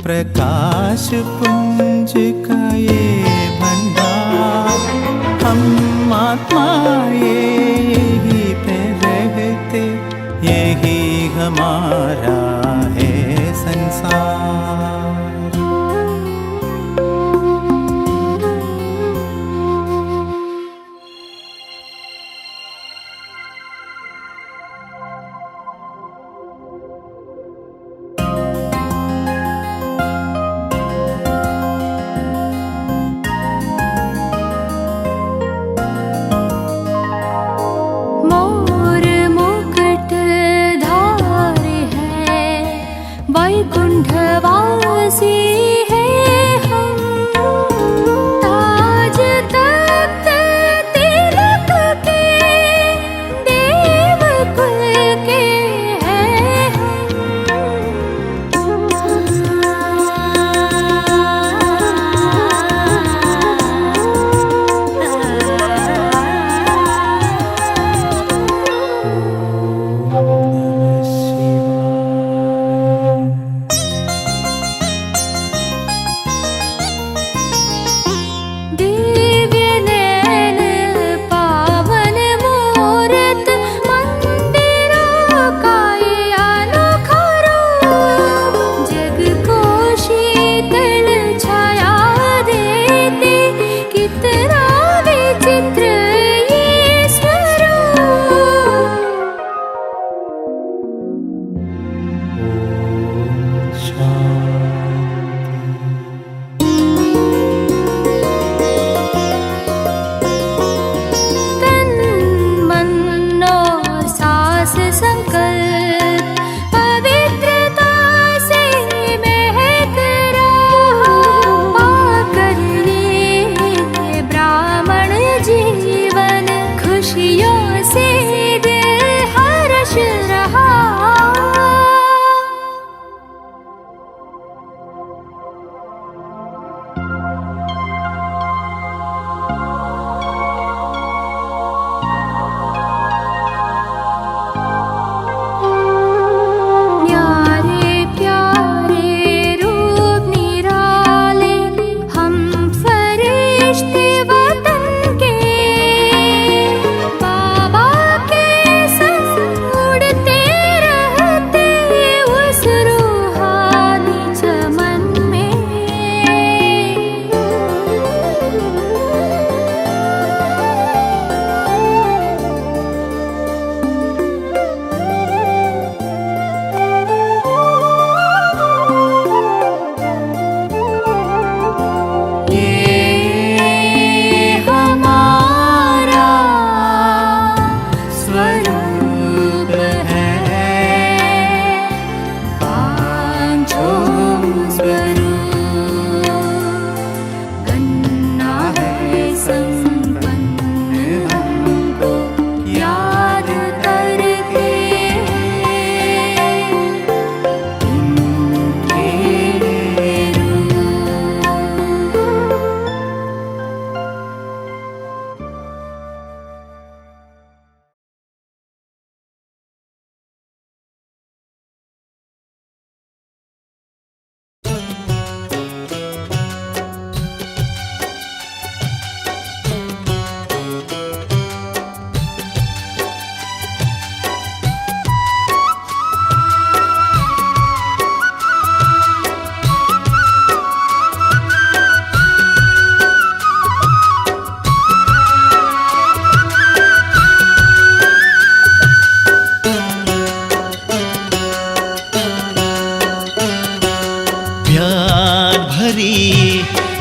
प्रकाश पुंज का ये भंडार, हम आत्मा यही पे रहते, यही हमारा है संसार। वैकुंठवासी है हम, ताज तख्त तिलक के देवकुल के हैं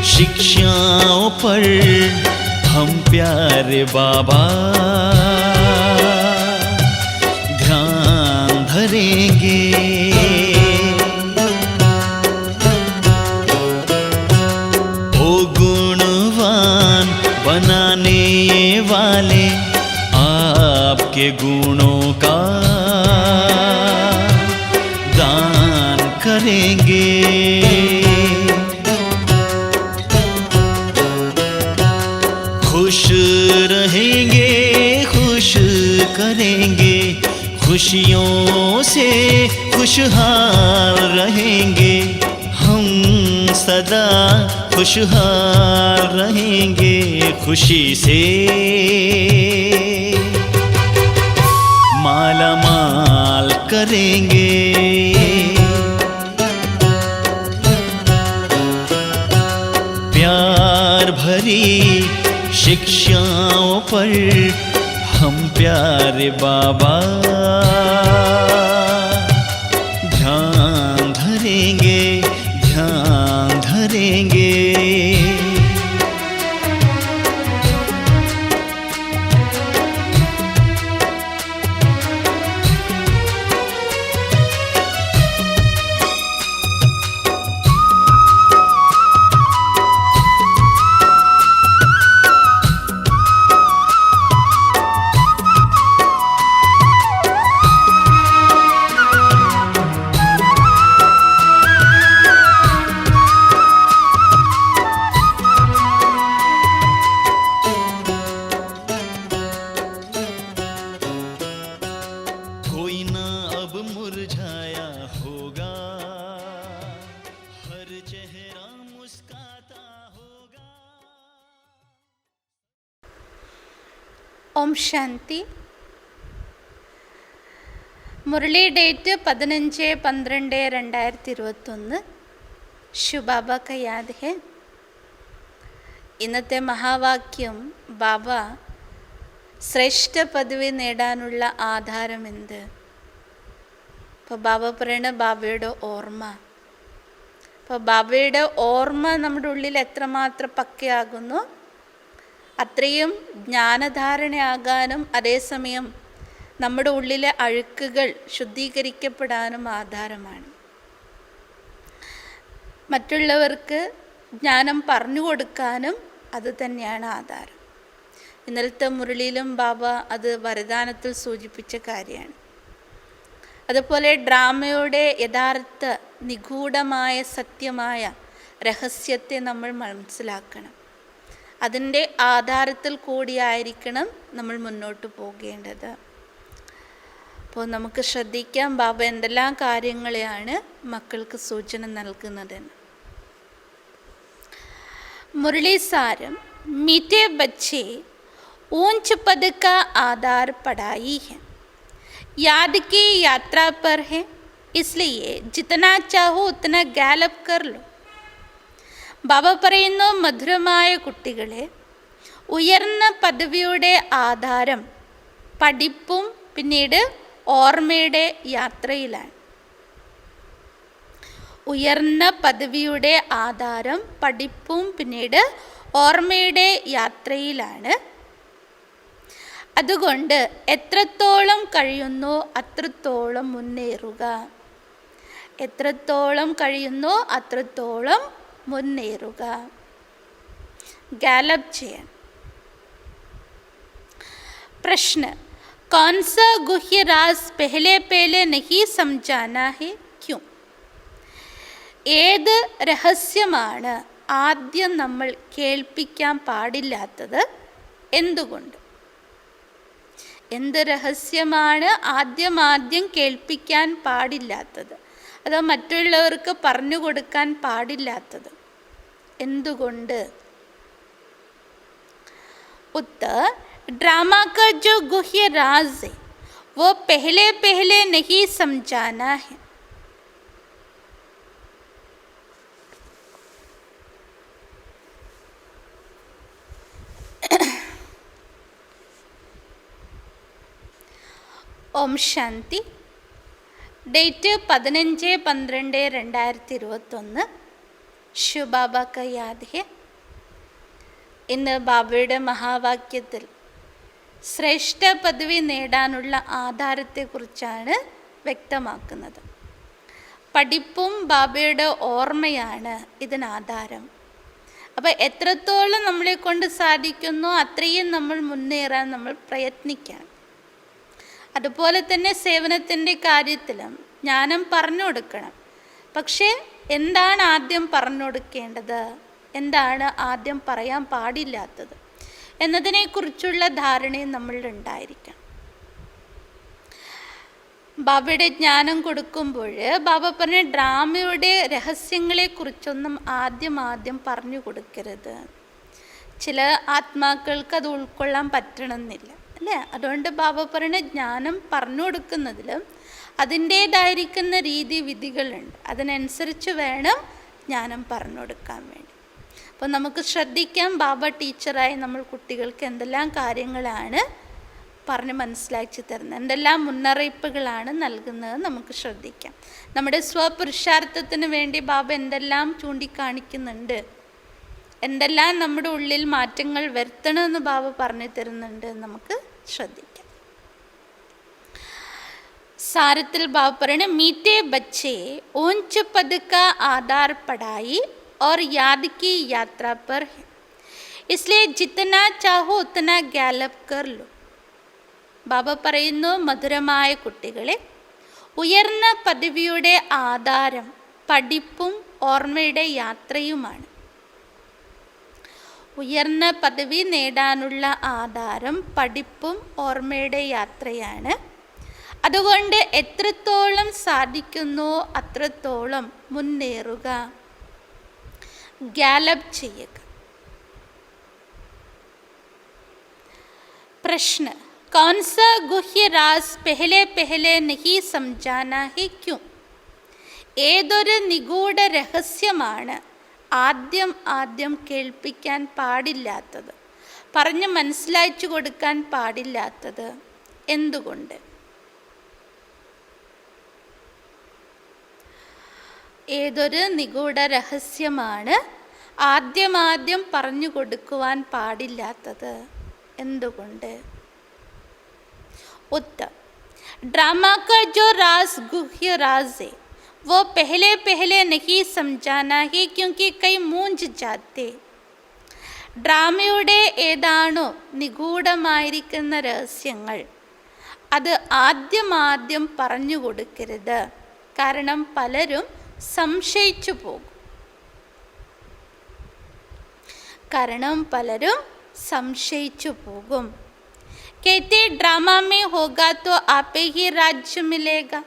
शिक्षाओं पर हम प्यारे बाबा ध्यान धरेंगे। ओ गुणवान बनाने वाले आपके गुणों का गान करेंगे। खुश रहेंगे, खुश करेंगे, खुशियों से खुशहाल रहेंगे। हम सदा खुशहाल रहेंगे, खुशी से माला माल करेंगे। प्यार भरी शिक्षाओं पर हम प्यारे बाबा ध्यान धरेंगे, ध्यान धरेंगे। कोई ना अब मुरझाया होगा, हर चेहरा मुस्काता होगा। ഓം ശാന്തി. മുരളി ഡേറ്റ് 15-12-2021. ശുബാബ ക യാദ് ഹെ. ഇന്നത്തെ മഹാവാക്യം ബാബ ശ്രേഷ്ഠ പദവി നേടാനുള്ള ആധാരം എന്ത്? ഇപ്പോൾ ബാബ പറയണ ബാബയുടെ ഓർമ്മ. അപ്പോൾ ബാബയുടെ ഓർമ്മ നമ്മുടെ ഉള്ളിൽ എത്രമാത്രം പക്കയാകുന്നു അത്രയും ജ്ഞാനധാരണയാകാനും അതേസമയം നമ്മുടെ ഉള്ളിലെ അഴുക്കുകൾ ശുദ്ധീകരിക്കപ്പെടാനും ആധാരമാണ്. മറ്റുള്ളവർക്ക് ജ്ഞാനം പറഞ്ഞു കൊടുക്കാനും അത് തന്നെയാണ് ആധാരം. ഇന്നലത്തെ മുരളിയിലും ബാബ അത് വരദാനത്തിൽ സൂചിപ്പിച്ച കാര്യമാണ്. അതുപോലെ ഡ്രാമയുടെ യഥാർത്ഥ നിഗൂഢമായ സത്യമായ രഹസ്യത്തെ നമ്മൾ മനസ്സിലാക്കണം. അതിൻ്റെ ആധാരത്തിൽ കൂടിയായിരിക്കണം നമ്മൾ മുന്നോട്ട് പോകേണ്ടത്. അപ്പോൾ നമുക്ക് ശ്രദ്ധിക്കാം ബാബ എന്തെല്ലാം കാര്യങ്ങളെയാണ് മക്കൾക്ക് സൂചന നൽകുന്നതെന്ന്. മുരളി സാരം मीठे बच्चे ऊंच पद का आधार पढ़ाई है, याद की यात्रा पर है, इसलिए जितना चाहो उतना गैलप कर लो. ബാബ പറയുന്നു, മധുരമായ കുട്ടികളെ, ഉയർന്ന പദവിയുടെ ആധാരം പഠിപ്പും പിന്നീട് ഓർമ്മയുടെ യാത്രയിലാണ്. ഉയർന്ന പദവിയുടെ ആധാരം പഠിപ്പും പിന്നീട് ഓർമ്മയുടെ യാത്രയിലാണ്. അതുകൊണ്ട് എത്രത്തോളം കഴിയുന്നോ അത്രത്തോളം മുന്നേറുക. എത്രത്തോളം കഴിയുന്നോ അത്രത്തോളം മുന്നേറുക, ഗാലപ്പ് ചെയ്യാൻ. പ്രശ്ന, कौन सा गुह्य राज पहले पहले नहीं समझाना है, क्यों? ഏത് രഹസ്യമാണ് ആദ്യം നമ്മൾ കേൾപ്പിക്കാൻ പാടില്ലാത്തത്, എന്തുകൊണ്ട്? എന്ത് രഹസ്യമാണ് ആദ്യം കേൾപ്പിക്കാൻ പാടില്ലാത്തത്, അതോ മറ്റുള്ളവർക്ക് പറഞ്ഞു കൊടുക്കാൻ പാടില്ലാത്തത്, എന്തുകൊണ്ട്? उत्तर, ड्रामा का जो गुह्य राज है वो पहले पहले नहीं समझाना है. ഓം ശാന്തി. ഡേറ്റ് 15-12-2021. ശുബാബ ക യാദ് ഹെ. ഇന്ന് ബാബയുടെ മഹാവാക്യത്തിൽ ശ്രേഷ്ഠ പദവി നേടാനുള്ള ആധാരത്തെക്കുറിച്ചാണ് വ്യക്തമാക്കുന്നത്. പഠിപ്പും ബാബയുടെ ഓർമ്മയാണ് ഇതിനാധാരം. അപ്പോൾ എത്രത്തോളം നമ്മളെ കൊണ്ട് സാധിക്കുന്നോ അത്രയും നമ്മൾ മുന്നേറാൻ നമ്മൾ പ്രയത്നിക്കണം. അതുപോലെ തന്നെ സേവനത്തിൻ്റെ കാര്യത്തിലും ജ്ഞാനം പറഞ്ഞു കൊടുക്കണം. പക്ഷേ എന്താണ് ആദ്യം പറഞ്ഞു കൊടുക്കേണ്ടത്, എന്താണ് ആദ്യം പറയാൻ പാടില്ലാത്തത് എന്നതിനെക്കുറിച്ചുള്ള ധാരണയും നമ്മളിൽ ഉണ്ടായിരിക്കണം. ബാബയുടെ ജ്ഞാനം കൊടുക്കുമ്പോൾ ബാബ പറഞ്ഞ ഡ്രാമയുടെ രഹസ്യങ്ങളെക്കുറിച്ചൊന്നും ആദ്യം പറഞ്ഞു കൊടുക്കരുത്. ചില ആത്മാക്കൾക്ക് അത് ഉൾക്കൊള്ളാൻ പറ്റണമെന്നില്ല അല്ലേ. അതുകൊണ്ട് ബാബ പറഞ്ഞ ജ്ഞാനം പറഞ്ഞു കൊടുക്കുന്നതിൽ അതിൻ്റേതായിരിക്കുന്ന രീതി വിധികളുണ്ട്. അതിനനുസരിച്ച് വേണം ജ്ഞാനം പറഞ്ഞു കൊടുക്കാൻ വേണ്ടി. അപ്പോൾ നമുക്ക് ശ്രദ്ധിക്കാം, ബാബ ടീച്ചറായി നമ്മൾ കുട്ടികൾക്ക് എന്തെല്ലാം കാര്യങ്ങളാണ് പറഞ്ഞ് മനസ്സിലാക്കി തരുന്നത്, എന്തെല്ലാം മുന്നറിയിപ്പുകളാണ് നൽകുന്നത് നമുക്ക് ശ്രദ്ധിക്കാം. നമ്മുടെ സ്വപുരുഷാർത്ഥത്തിന് വേണ്ടി ബാബ എന്തെല്ലാം ചൂണ്ടിക്കാണിക്കുന്നുണ്ട്, എന്തെല്ലാം നമ്മുടെ ഉള്ളിൽ മാറ്റങ്ങൾ വരുത്തണമെന്ന് ബാബ പറഞ്ഞു തരുന്നുണ്ട് നമുക്ക് ശ്രദ്ധിക്കാം. सारथिल बाबा पढ़ने मीठे बच्चे ऊंच पद का आधार पढ़ाई और याद की यात्रा पर है, इसलिए जितना चाहो उतना गैलप कर लो. ബാബ പറയുന്നു, മധുരമായ കുട്ടികളെ, ഉയർന്ന പദവിയുടെ ആധാരം പഠിപ്പും ഓർമ്മയുടെ യാത്രയുമാണ്. ഉയർന്ന പദവി നേടാനുള്ള ആധാരം പഠിപ്പും ഓർമ്മയുടെ യാത്രയാണ്. അതുകൊണ്ട് എത്രത്തോളം സാധിക്കുന്നോ അത്രത്തോളം മുന്നേറുക, ഗാലപ്പ് ചെയ്യുക. പ്രശ്ന, कौन सा गुह्य राज पहले पहले नहीं समझाना है क्यों? ഏതൊരു നിഗൂഢ രഹസ്യമാണ് ആദ്യം കേൾപ്പിക്കാൻ പാടില്ലാത്തത്, പറഞ്ഞ് മനസ്സിലാച്ചു കൊടുക്കാൻ പാടില്ലാത്തത്, എന്തുകൊണ്ട്? ഏതൊരു നിഗൂഢ രഹസ്യമാണ് ആദ്യം പറഞ്ഞു കൊടുക്കുവാൻ പാടില്ലാത്തത്, എന്തുകൊണ്ട്? उत्तर, ड्रामा का जो राज गुह्य राज है वो पहले नहीं समझाना है क्योंकि कई मूंझ जाते. ഡ്രാമയുടെ ഏതാണോ നിഗൂഢമായിരിക്കുന്ന രഹസ്യങ്ങൾ അത് ആദ്യം പറഞ്ഞു കൊടുക്കരുത്. കാരണം പലരും സംശയിച്ചു പോകും. कहते ड्रामा में होगा तो आपे ही राज्य मिलेगा.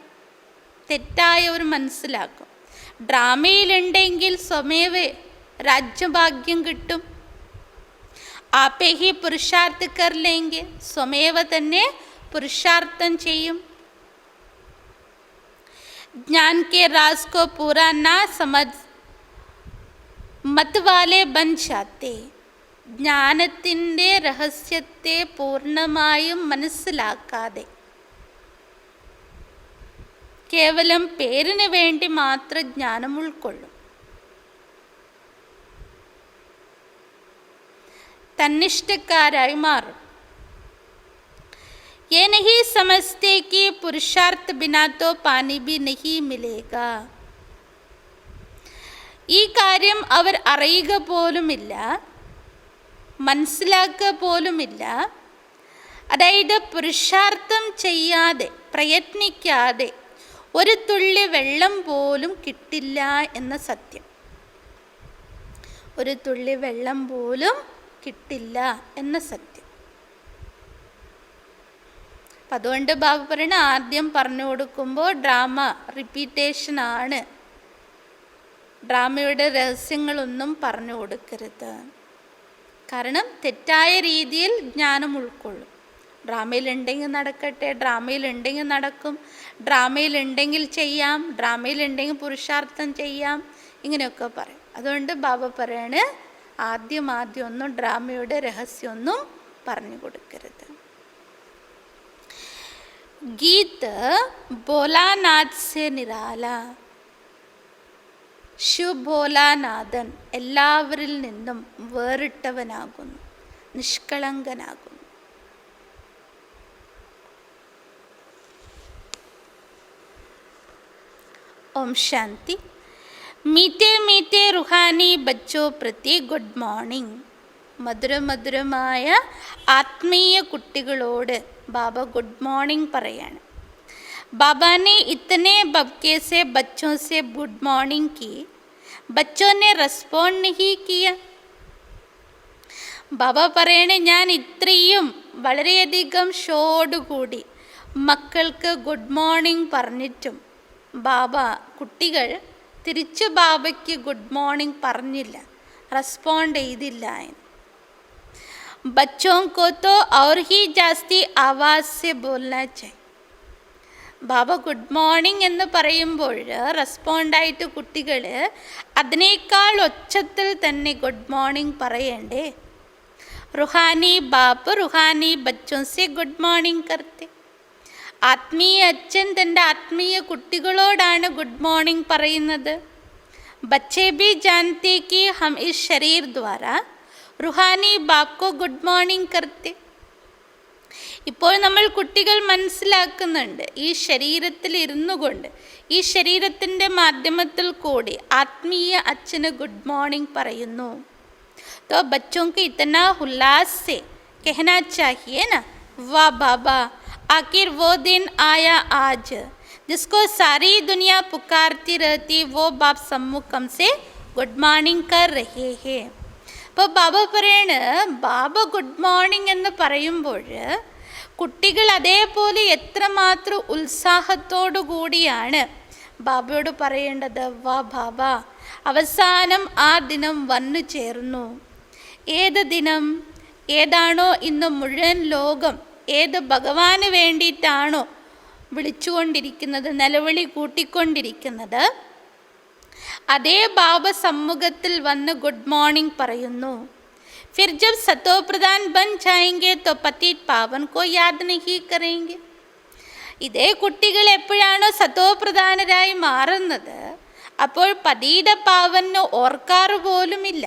തെറ്റായ ഒരു മനസ്സിലാക്കും. ഡ്രാമയിലുണ്ടെങ്കിൽ സ്വമേവ രാജ്യഭാഗ്യം കിട്ടും. ആപ്പേ ഹി പുരുഷാർത്ഥ കർ ലേങ്കെ, സ്വമേവ തന്നെ പുരുഷാർത്ഥം ചെയ്യും. ज्ञान के राज को पूरा ना समझ मत वाले बन जाते. ജ്ഞാനത്തിൻ്റെ രഹസ്യത്തെ പൂർണ്ണമായും മനസ്സിലാക്കാതെ കേവലം പേരിന് വേണ്ടി മാത്രം ജ്ഞാനം ഉൾക്കൊള്ളും. തന്നിഷ്ടക്കാരായി മാറും. ये नहीं समझते कि पुरुषार्थ बिना तो पानी भी नहीं मिलेगा. ഈ കാര്യം അവർ അറിയുക പോലുമില്ല, മനസ്സിലാക്കുക പോലുമില്ല. അതായത് പുരുഷാർത്ഥം ചെയ്യാതെ പ്രയത്നിക്കാതെ ഒരു തുള്ളി വെള്ളം പോലും കിട്ടില്ല എന്ന സത്യം. ഒരു തുള്ളി വെള്ളം പോലും കിട്ടില്ല എന്ന സത്യം. അപ്പം അതുകൊണ്ട് ബാബ പറയണ ആദ്യം പറഞ്ഞു കൊടുക്കുമ്പോൾ ഡ്രാമ റിപ്പീറ്റേഷനാണ്, ഡ്രാമയുടെ രഹസ്യങ്ങളൊന്നും പറഞ്ഞു കൊടുക്കരുത്. കാരണം തെറ്റായ രീതിയിൽ ജ്ഞാനം ഉൾക്കൊള്ളും. ഡ്രാമയിലുണ്ടെങ്കിൽ നടക്കട്ടെ, ഡ്രാമയിലുണ്ടെങ്കിൽ നടക്കും, ഡ്രാമയിലുണ്ടെങ്കിൽ ചെയ്യാം, ഡ്രാമയിലുണ്ടെങ്കിൽ പുരുഷാർത്ഥം ചെയ്യാം, ഇങ്ങനെയൊക്കെ പറയും. അതുകൊണ്ട് ബാബ പറയാണ് ആദ്യം ഒന്നും ഡ്രാമയുടെ രഹസ്യമൊന്നും പറഞ്ഞു കൊടുക്കരുത്. ഗീത് ഭോലാനാഥ് സെ നിരാല, ശിവഭോലാനാഥൻ എല്ലാവരിൽ നിന്നും വേറിട്ടവനാകുന്നു, നിഷ്കളങ്കനാകുന്നു. ഓം ശാന്തി. മീറ്റേ മീറ്റേ റുഹാനി ബച്ചോ പ്രതി ഗുഡ് മോർണിംഗ്. മധുരമായ ആത്മീയ കുട്ടികളോട് ബാബ ഗുഡ് മോർണിംഗ് പറയാണ്. बाबा ने इतने बबके से बच्चों से गुड मॉर्निंग की, बच्चों ने റെസ്പോണ്ട് नहीं किया. ബാബ പറയണേ, ഞാൻ ഇത്രയും വളരെയധികം ഷോടുകൂടി മക്കൾക്ക് ഗുഡ് മോർണിംഗ് പറഞ്ഞിട്ടും കുട്ടികൾ തിരിച്ച് ബാബയ്ക്ക് ഗുഡ് മോർണിംഗ് പറഞ്ഞില്ല, റെസ്പോണ്ട് ചെയ്തില്ല. ബച്ചോं को तो और ही जास्ती आवाज़ से बोलना चाहिए. ബാബ ഗുഡ് മോർണിംഗ് എന്ന് പറയുമ്പോൾ റെസ്പോണ്ടായിട്ട് കുട്ടികൾ അതിനേക്കാൾ ഒച്ചത്തിൽ തന്നെ ഗുഡ് മോർണിംഗ് പറയണ്ടേ? റുഹാനി ബാപ്പ് റുഹാനി ബച്ചോं से ഗുഡ് മോർണിംഗ് करते. ആത്മീയ അച്ഛൻ തൻ്റെ ആത്മീയ കുട്ടികളോടാണ് ഗുഡ് മോർണിംഗ് പറയുന്നത്. ബच्चे भी जानते कि हम इस शरीर द्वारा रूहानी बाप को गुड मॉर्निंग करते. ഇപ്പോൾ നമ്മൾ കുട്ടികൾ മനസ്സിലാക്കുന്നുണ്ട്, ഈ ശരീരത്തിൽ ഇരുന്നു കൊണ്ട് ഈ ശരീരത്തിൻ്റെ മാധ്യമത്തിൽ കൂടി ആത്മീയ അച്ഛന് ഗുഡ് മോർണിംഗ് പറയുന്നു. तो बच्चों को इतना उल्लास से कहना चाहिए ना, वाह बाबा आखिर वो दिन आया आज जिसको सारी दुनिया पुकारती रहती, वो बाप सम्मुख हमसे गुड मॉर्निंग कर रहे हैं. അപ്പോൾ ബാബ പറയാണ്, ബാബ ഗുഡ് മോർണിംഗ് എന്ന് പറയുമ്പോൾ കുട്ടികൾ അതേപോലെ എത്രമാത്രം ഉത്സാഹത്തോടു കൂടിയാണ് ബാബയോട് പറയേണ്ടത്. വാ ബാബ, അവസാനം ആ ദിനം വന്നു ചേർന്നു. ഏത് ദിനം? ഏതാണോ ഇന്ന് മുഴുവൻ ലോകം ഏത് ഭഗവാന് വേണ്ടിയിട്ടാണോ വിളിച്ചുകൊണ്ടിരിക്കുന്നത്, നിലവിളി കൂട്ടിക്കൊണ്ടിരിക്കുന്നത്, അതേ ബാബ സമ്മുഖത്തിൽ വന്ന് ഗുഡ് മോർണിംഗ് പറയുന്നു. फिर जब सतो प्रधान बन जाएंगे तो पतित पावन को याद नहीं करेंगे. ഇതേ കുട്ടികൾ എപ്പോഴാണോ സതോ പ്രധാനരായി മാറുന്നത്, അപ്പോൾ പതീത പാവന് ഓർക്കാറ് പോലുമില്ല.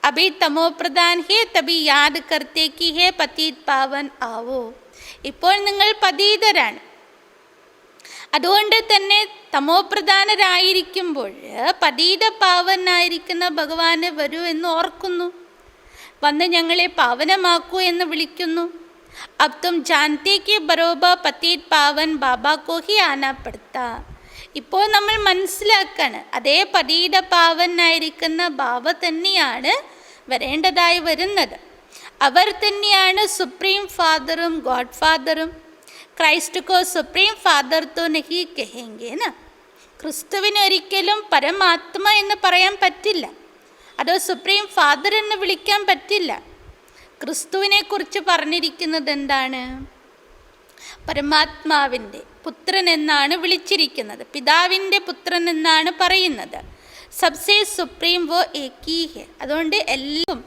അഭി തമോ പ്രധാൻ ഹേ തബി യാദ് കർത്തേ കി ഹേ പതീത് പാവൻ ആവോ. ഇപ്പോൾ നിങ്ങൾ പതീതരാണ്, അതുകൊണ്ട് തന്നെ തമോ പ്രധാനരായിരിക്കുമ്പോൾ പതീത പാവനായിരിക്കുന്ന ഭഗവാന് വരൂ എന്ന് ഓർക്കുന്നു, വന്ന് ഞങ്ങളെ പാവനമാക്കൂ എന്ന് വിളിക്കുന്നു. അബ് തും ജാൻതേ കി ബറോബർ പതീത് പാവൻ ബാബ കോ ഹി ആനാ പഡ്താ. ഇപ്പോൾ നമ്മൾ മനസ്സിലാക്കാണ്, അതേ പതീത പാവനായിരിക്കുന്ന ബാബ തന്നെയാണ് വരേണ്ടതായി വരുന്നത്. അവർ തന്നെയാണ് സുപ്രീം ഫാദറും ഗോഡ് ഫാദറും. ക്രൈസ്റ്റ് കോ സുപ്രീം ഫാദർ തോ നഹി കഹേംഗെ ന. ക്രിസ്തുവിന് ഒരിക്കലും പരമാത്മ എന്ന് പറയാൻ പറ്റില്ല, അതോ സുപ്രീം ഫാദർ എന്ന് വിളിക്കാൻ പറ്റില്ല. ക്രിസ്തുവിനെ കുറിച്ച് പറഞ്ഞിരിക്കുന്നത് എന്താണ്? പരമാത്മാവിൻ്റെ പുത്രൻ എന്നാണ് വിളിച്ചിരിക്കുന്നത്, പിതാവിൻ്റെ പുത്രൻ എന്നാണ് പറയുന്നത്. സബ്സേ സുപ്രീം വോ ഏകീ ഹെ. അതുകൊണ്ട് എല്ലാം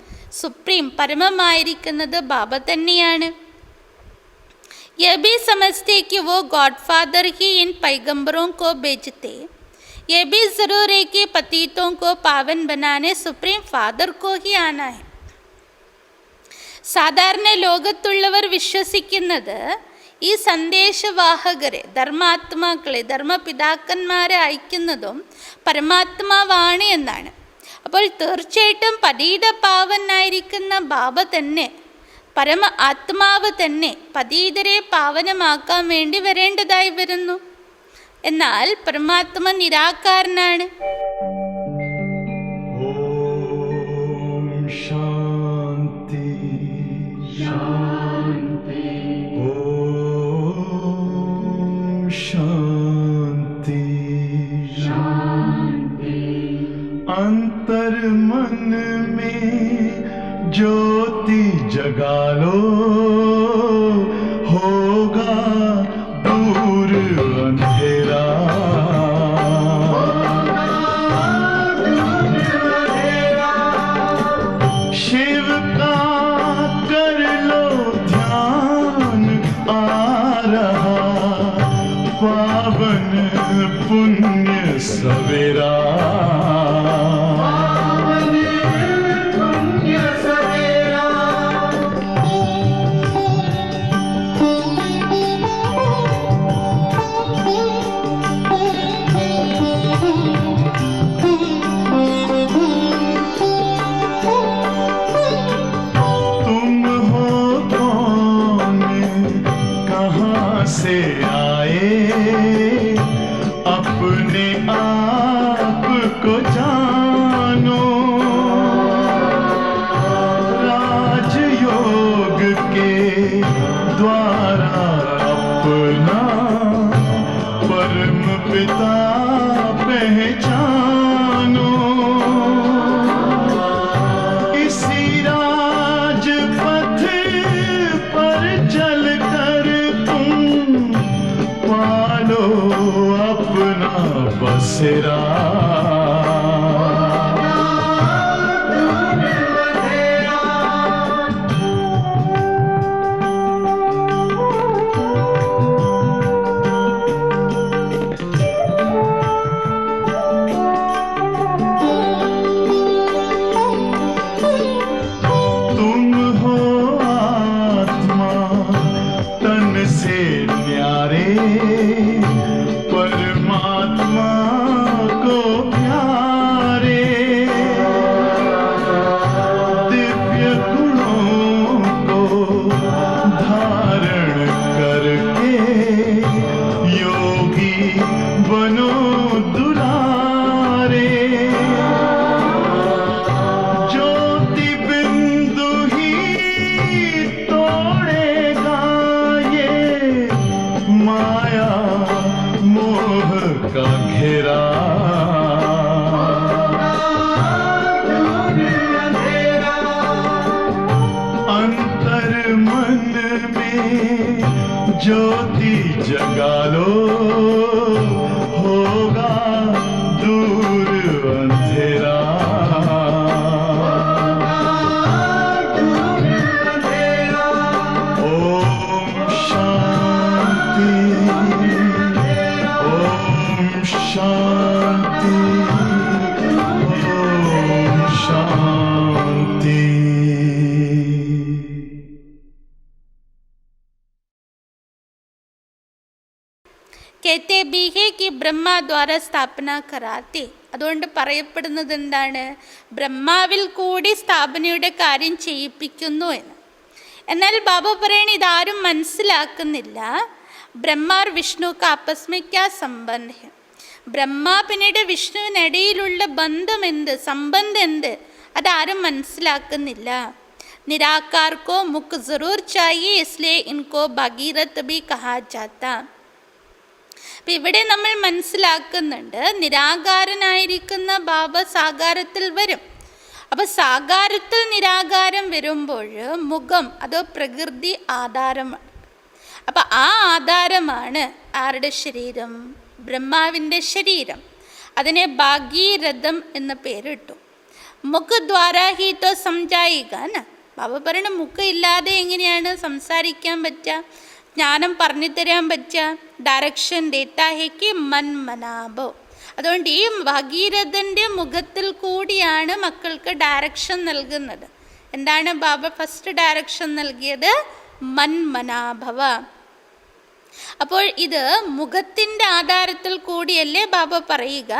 സുപ്രീം പരമമായിരിക്കുന്നത് ബാബ തന്നെയാണ്. ये भी समझते कि वो गॉडफादर ही इन पैगंबरों को भेजते. ये भी ज़रूर है कि पतितों को पावन बनाने सुप्रीम फादर को ही आना है. സാധാരണ ലോകത്തുള്ളവർ വിശ്വസിക്കുന്നത് ഈ സന്ദേശവാഹകരെ, ധർമാത്മാക്കളെ, ധർമ്മപിതാക്കന്മാരെ അയക്കുന്നതും പരമാത്മാവാണ് എന്നാണ്. അപ്പോൾ തീർച്ചയായിട്ടും പതീത പാവനായിരിക്കുന്ന ബാബ തന്നെ, പരമ ആത്മാവ് തന്നെ പതീതരെ പാവനമാക്കാൻ വേണ്ടി വരേണ്ടതായി വരുന്നു. എന്നാൽ പരമാത്മ നിരാകാരനാണ്. ഓം ശാന്തി ശാന്തി ഓം ശാന്തി ശാന്തി. अंतर मन में ज्योति जगा लो, होगा दूर अंधेरा. शिव का कर लो ध्यान, आ रहा पावन पुण्य सवेरा. ज्योति जगा लो, होगा दूर अंधेरा। ओम शांति, ओम शांति, ओम शांति। कहते भी है कि ബ്രഹ്മ ദ്വാര സ്ഥാപന കരാത്തെ. അതുകൊണ്ട് പറയപ്പെടുന്നത് എന്താണ്? ബ്രഹ്മാവിൽ കൂടി സ്ഥാപനയുടെ കാര്യം ചെയ്യിപ്പിക്കുന്നു എന്ന്. എന്നാൽ ബാബ പറയണ ഇതാരും മനസ്സിലാക്കുന്നില്ല. ബ്രഹ്മ और വിഷ്ണു का आपस में क्या संबंध है? ബ്രഹ്മ പിന്നീട് വിഷ്ണുവിനിടയിലുള്ള ബന്ധം എന്ത്, സംബന്ധം എന്ത്, അതാരും മനസ്സിലാക്കുന്നില്ല. निराकार को मुख ज़रूर चाहिए, इसलिए इनको भागीरथ भी कहा जाता. അപ്പം ഇവിടെ നമ്മൾ മനസ്സിലാക്കുന്നുണ്ട്, നിരാകാരനായിരിക്കുന്ന ബാബ സാകാരത്തിൽ വരും. അപ്പം സാകാരത്തിൽ നിരാകാരം വരുമ്പോൾ മുഖം അതോ പ്രകൃതി ആധാരമാണ്. അപ്പം ആ ആധാരമാണ് ആരുടെ ശരീരം? ബ്രഹ്മാവിൻ്റെ ശരീരം. അതിനെ ഭാഗീരഥം എന്ന പേരിട്ടു. മുഖദ്വാര ഹി തോ സംജായിക. ബാബ പറയണ മുഖം ഇല്ലാതെ എങ്ങനെയാണ് സംസാരിക്കാൻ പറ്റുക, ജ്ഞാനം പറഞ്ഞു തരാൻ പറ്റുക? ഡയറക്ഷൻ ദേത്താ ഹെ കി മൻ മനാബോ. അതുകൊണ്ട് ഈ ഭഗീരഥൻ്റെ മുഖത്തിൽ കൂടിയാണ് മക്കൾക്ക് ഡയറക്ഷൻ നൽകുന്നത്. എന്താണ് ബാബ ഫസ്റ്റ് ഡയറക്ഷൻ നൽകിയത്? മൻ മനാഭവ. അപ്പോൾ ഇത് മുഖത്തിൻ്റെ ആധാരത്തിൽ കൂടിയല്ലേ ബാബ പറയുക?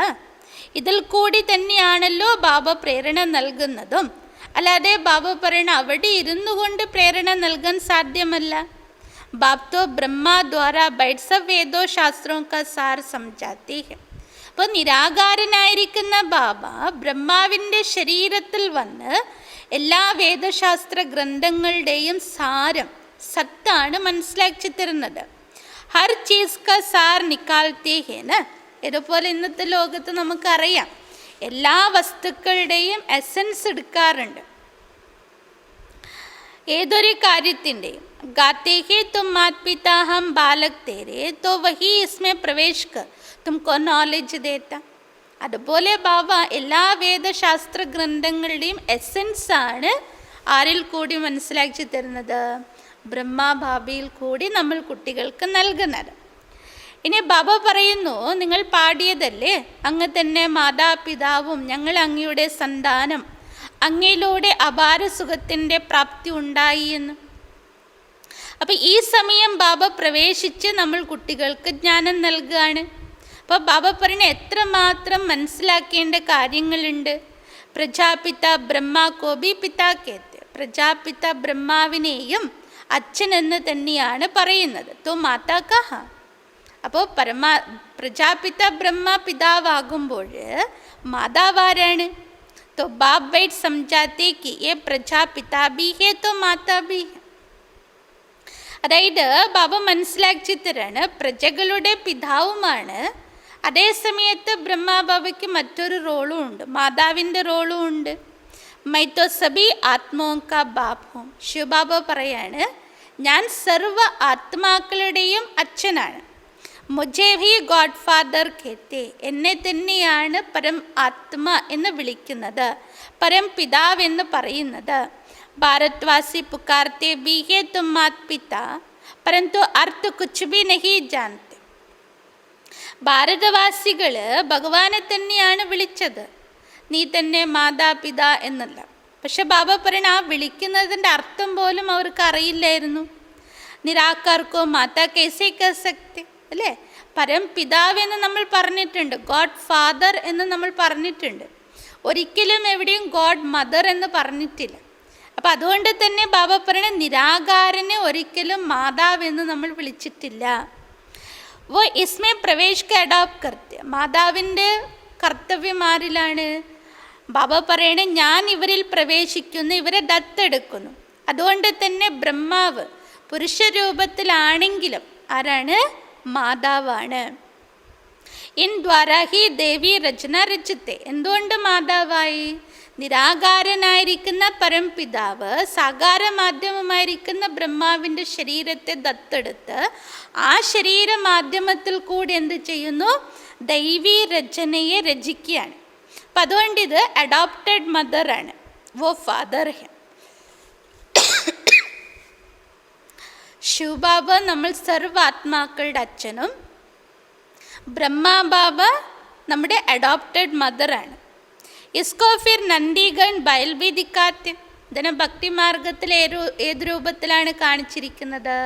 ഇതിൽ കൂടി തന്നെയാണല്ലോ ബാബ പ്രേരണ നൽകുന്നതും. അല്ലാതെ ബാബ പറയണ അവിടെ ഇരുന്നു കൊണ്ട് പ്രേരണ നൽകാൻ സാധ്യമല്ല. बाप तो ब्रह्मा द्वारा बैठ सब वेदों शास्त्रों का सार समझाते हैं. അപ്പോൾ നിരാകാരനായിരിക്കുന്ന ബാബ ബ്രഹ്മാവിൻ്റെ ശരീരത്തിൽ വന്ന് എല്ലാ വേദശാസ്ത്ര ഗ്രന്ഥങ്ങളുടെയും സാരം, സത്താണ് മനസ്സിലാക്കി തരുന്നത്. ഹർ ചീസ് കാ സാർ നിക്കാൽത്തേ ഹേന. ഇതുപോലെ ഇന്നത്തെ ലോകത്ത് നമുക്കറിയാം, എല്ലാ വസ്തുക്കളുടെയും എസൻസ് എടുക്കാറുണ്ട്. ഏതൊരു കാര്യത്തിൻ്റെയും गाते ही तुम माता पिता हम बालक तेरे तो वही इसमें प्रवेश कर तुमको नॉलेज देता. അതുപോലെ ബാബ എല്ലാ വേദശാസ്ത്ര ഗ്രന്ഥങ്ങളുടെയും എസൻസ് ആണ് ആരിൽ കൂടി മനസ്സിലാക്കി തരുന്നത്? ബ്രഹ്മാഭാബിയിൽ കൂടി നമ്മൾ കുട്ടികൾക്ക് നൽകുന്നത്. ഇനി ബാബ പറയുന്നു, നിങ്ങൾ പാടിയതല്ലേ, അങ്ങ് തന്നെ മാതാപിതാവും ഞങ്ങൾ അങ്ങയുടെ സന്താനം, അങ്ങയിലൂടെ അപാര സുഖത്തിൻ്റെ പ്രാപ്തി ഉണ്ടായി എന്ന്. അപ്പോൾ ഈ സമയം ബാബ പ്രവേശിച്ച് നമ്മൾ കുട്ടികൾക്ക് ജ്ഞാനം നൽകുകയാണ്. അപ്പോൾ ബാബ പറയുന്ന എത്രമാത്രം മനസ്സിലാക്കേണ്ട കാര്യങ്ങളുണ്ട്. പ്രജാപിത ബ്രഹ്മ കോബി പിതാ കേത്തെ. പ്രജാപിത ബ്രഹ്മാവിനെയും അച്ഛൻ എന്ന് തന്നെയാണ് പറയുന്നത്. തോ മാതാ കഹ. അപ്പോൾ പ്രജാപിത ബ്രഹ്മ പിതാവാകുമ്പോൾ മാതാവാരാണ്? तो बाप बैठ समझाते कि ये प्रजापिता भी है तो माता भी है. അതായത് ബാബ മനസ്സിലാക്കി തരാണ്, പ്രജകളുടെ പിതാവുമാണ്. അതേസമയത്ത് ബ്രഹ്മാബാബയ്ക്ക് മറ്റൊരു റോളും ഉണ്ട്, മാതാവിൻ്റെ റോളും ഉണ്ട്. മൈ തോ സബി ആത്മാവും കാ ബാപ് ഹൂം. ശിവബാബ പറയാണ്, ഞാൻ സർവ ആത്മാക്കളുടെയും അച്ഛനാണ്. മുझे भी ഗോഡ് ഫാദർ കേത്തെ. എന്നെ തന്നെയാണ് പരം ആത്മ എന്ന് വിളിക്കുന്നത്, പരം പിതാവ് എന്ന് പറയുന്നത്. भारतवासी पुकारते भी है तुम माता पिता, परंतु अर्थ कुछ भी नहीं जानते. ഭാരതവാസികൾ ഭഗവാനെ തന്നെയാണ് വിളിച്ചത്, നീ തന്നെ മാതാപിത എന്നല്ല. പക്ഷെ ബാബ പറയണ ആ വിളിക്കുന്നതിൻ്റെ അർത്ഥം പോലും അവർക്ക് അറിയില്ലായിരുന്നു. നിരാകാർക്കോ മാതാ കേസേ കർ സക്തെ അല്ലേ? പരം പിതാവ് എന്ന് നമ്മൾ പറഞ്ഞിട്ടുണ്ട്, ഗോഡ് ഫാദർ എന്ന് നമ്മൾ പറഞ്ഞിട്ടുണ്ട്. ഒരിക്കലും എവിടെയും ഗോഡ് മദർ എന്ന് പറഞ്ഞിട്ടില്ല. അപ്പം അതുകൊണ്ട് തന്നെ ബാബ പറയണ നിരാകാരനെ ഒരിക്കലും മാതാവെന്ന് നമ്മൾ വിളിച്ചിട്ടില്ല. വോ ഇസ്മേ പ്രവേശ് കെ അഡോപ്റ്റ് കർത്തെ. മാതാവിൻ്റെ കർത്തവ്യമാരിലാണ്? ബാബ പറയണ ഞാൻ ഇവരിൽ പ്രവേശിക്കുന്നു, ഇവരെ ദത്തെടുക്കുന്നു. അതുകൊണ്ട് തന്നെ ബ്രഹ്മാവ് പുരുഷരൂപത്തിലാണെങ്കിലും ആരാണ്? മാതാവാണ്. ഇൻ ദ്വാരാ ഹി ദേവി രചന രചിത്തെ. എന്തുകൊണ്ട് മാതാവായി? നിരാകാരനായിരിക്കുന്ന പരംപിതാവ് സാകാര മാധ്യമമായിരിക്കുന്ന ബ്രഹ്മാവിൻ്റെ ശരീരത്തെ ദത്തെടുത്ത് ആ ശരീര മാധ്യമത്തിൽ കൂടി എന്ത് ചെയ്യുന്നു? ദൈവീ രചനയെ രചിക്കുകയാണ്. അപ്പം അതുകൊണ്ട് ഇത് അഡോപ്റ്റഡ് മദറാണ്, വോ ഫാദർ ഹെ. ശിവബാബ നമ്മൾ സർവാത്മാക്കളുടെ അച്ഛനും ബ്രഹ്മാബാബ നമ്മുടെ അഡോപ്റ്റഡ് മദറാണ്. इसको फिर നന്ദിഗൺ ബയൽ भी दिखाते. ഇതിനെ ഭക്തിമാർഗത്തിൽ ഏത് രൂപത്തിലാണ് കാണിച്ചിരിക്കുന്നത്?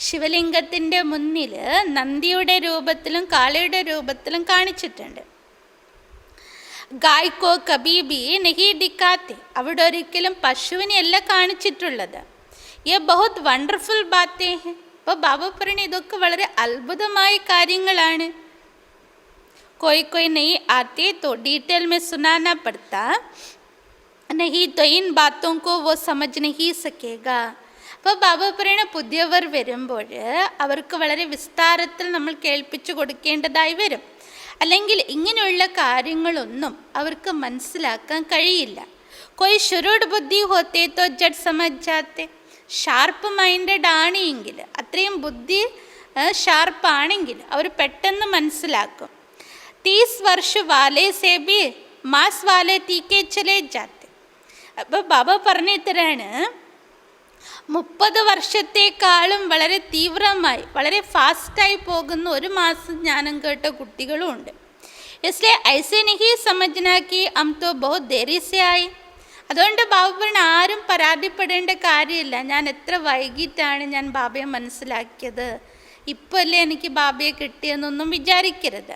ശിവലിംഗത്തിൻ്റെ മുന്നിൽ നന്ദിയുടെ രൂപത്തിലും കാളയുടെ രൂപത്തിലും കാണിച്ചിട്ടുണ്ട്. ഗായ്ക്കോ കബീബി നഹി ദിക്കാത്തെ, അവിടെ ഒരിക്കലും പശുവിനെയല്ല കാണിച്ചിട്ടുള്ളത്. യേ ബഹുത് വണ്ടർഫുൾ ബാത്തേ ഹെ. അപ്പോൾ ബാബ പറഞ്ഞ ഇതൊക്കെ വളരെ അത്ഭുതമായ കാര്യങ്ങളാണ്. कोई कोई नहीं आते तो डिटेल में सुनाना पड़ता, नहीं तो इन बातों को वो समझ नहीं सकेगा. അപ്പോൾ ബാബ പറയണ പുതിയവർ വരുമ്പോൾ അവർക്ക് വളരെ വിസ്താരത്തിൽ നമ്മൾ കേൾപ്പിച്ചു കൊടുക്കേണ്ടതായി വരും. അല്ലെങ്കിൽ ഇങ്ങനെയുള്ള കാര്യങ്ങളൊന്നും അവർക്ക് മനസ്സിലാക്കാൻ കഴിയില്ല. कोई शुरुड बुद्धि होते तो जट समझ जाते. ഷാർപ്പ് മൈൻഡഡ് ആണെങ്കിൽ, അത്രയും ബുദ്ധി ഷാർപ്പാണെങ്കിൽ അവർ പെട്ടെന്ന് മനസ്സിലാക്കും. 30 വർഷ വാലേ സേ ബി മാസ് വാലേ തീക്കെ ചലേ ജാത്തെ. അപ്പോൾ ബാബ പറഞ്ഞു തരാണ്, 30 വർഷത്തേക്കാളും വളരെ തീവ്രമായി വളരെ ഫാസ്റ്റായി പോകുന്ന 1 മാസം ജ്ഞാനം കേട്ട കുട്ടികളും ഉണ്ട്. इसलिए ऐसे नहीं समझना कि हम तो बहुत देरी से आए. അതുകൊണ്ട് ബാബ പറഞ്ഞ ആരും പരാതിപ്പെടേണ്ട കാര്യമില്ല, ഞാൻ എത്ര വൈകിട്ടാണ് ഞാൻ ബാബയെ മനസ്സിലാക്കിയത്, ഇപ്പോൾ അല്ലേ എനിക്ക് ബാബയെ കിട്ടിയെന്നൊന്നും വിചാരിക്കരുത്.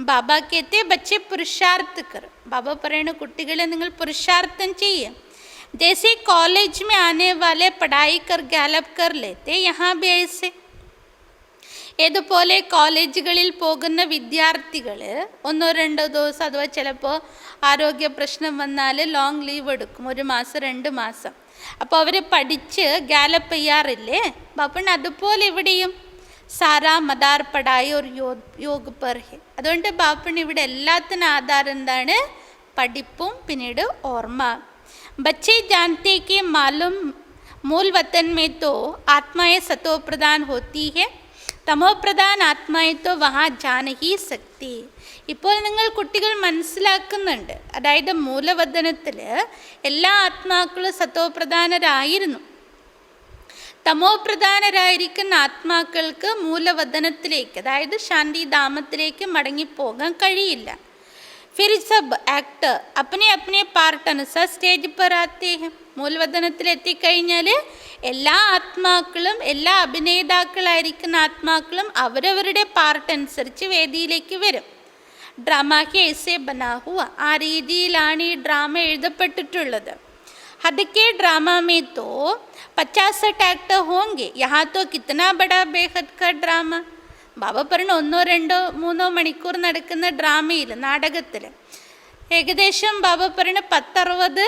ബാബ കേത്തെ ബच्चे പുരുഷാർത്ഥ കർ. ബാബ പറയുന്ന കുട്ടികളെ നിങ്ങൾ പുരുഷാർത്ഥം ചെയ്യും. जैसे कॉलेज में आने वाले पढ़ाई कर गैलप कर लेते यहाँ भी ऐसे. ഏതുപോലെ കോളേജുകളിൽ പോകുന്ന വിദ്യാർത്ഥികൾ 1-2 ദിവസം അഥവാ ചിലപ്പോൾ ആരോഗ്യ പ്രശ്നം വന്നാൽ ലോങ് ലീവ് എടുക്കും, 1 മാസം 2 മാസം. അപ്പോൾ അവർ പഠിച്ച് ഗാലപ്പ് ചെയ്യാറില്ലേ? ബാപ്പൺ അതുപോലെ ഇവിടെയും സാറാ മദാർ പടായി ഒരു योग पर है. അതുകൊണ്ട് ബാപ്പൺ ഇവിടെ എല്ലാത്തിനും ആധാരം എന്താണ്? പഠിപ്പും പിന്നീട് ഓർമ്മ. बच्चे जानते कि मालूम मूल वतन में तो आत्माएं सतो प्रदान होती है, തമോ പ്രധാൻ ആത്മായെ തോ വഹാ ജാൻ ഹി സക്തി. ഇപ്പോൾ നിങ്ങൾ കുട്ടികൾ മനസ്സിലാക്കുന്നുണ്ട്, അതായത് മൂലവതനത്തിൽ എല്ലാ ആത്മാക്കളും സത്തോ പ്രധാനരായിരുന്നു. തമോ പ്രധാനരായിരിക്കുന്ന ആത്മാക്കൾക്ക് മൂലവതനത്തിലേക്ക്, അതായത് ശാന്തിധാമത്തിലേക്ക് മടങ്ങിപ്പോകാൻ കഴിയില്ല. फिर सब एक्टर अपने अपने पार्ट अनुसार സ്റ്റേജ് पर आते हैं. മൂലവതനത്തിലെത്തിക്കഴിഞ്ഞാൽ എല്ലാ ആത്മാക്കളും, എല്ലാ അഭിനേതാക്കളായിരിക്കുന്ന ആത്മാക്കളും അവരവരുടെ പാർട്ട് അനുസരിച്ച് വേദിയിലേക്ക് വരും. ഡ്രാമയ്ക്ക് ऐसे बना हुआ, ആ രീതിയിലാണ് ഈ ഡ്രാമ എഴുതപ്പെട്ടിട്ടുള്ളത്. हदके ड्रामा में तो 50-60 एक्टर होंगे. यहाँ तो कितना बड़ा बेहद का ड्रामा. ബാബ പറഞ്ഞ 1-2-3 മണിക്കൂർ നടക്കുന്ന ഡ്രാമയിൽ, നാടകത്തിൽ ഏകദേശം ബാബ പറഞ്ഞ 10-60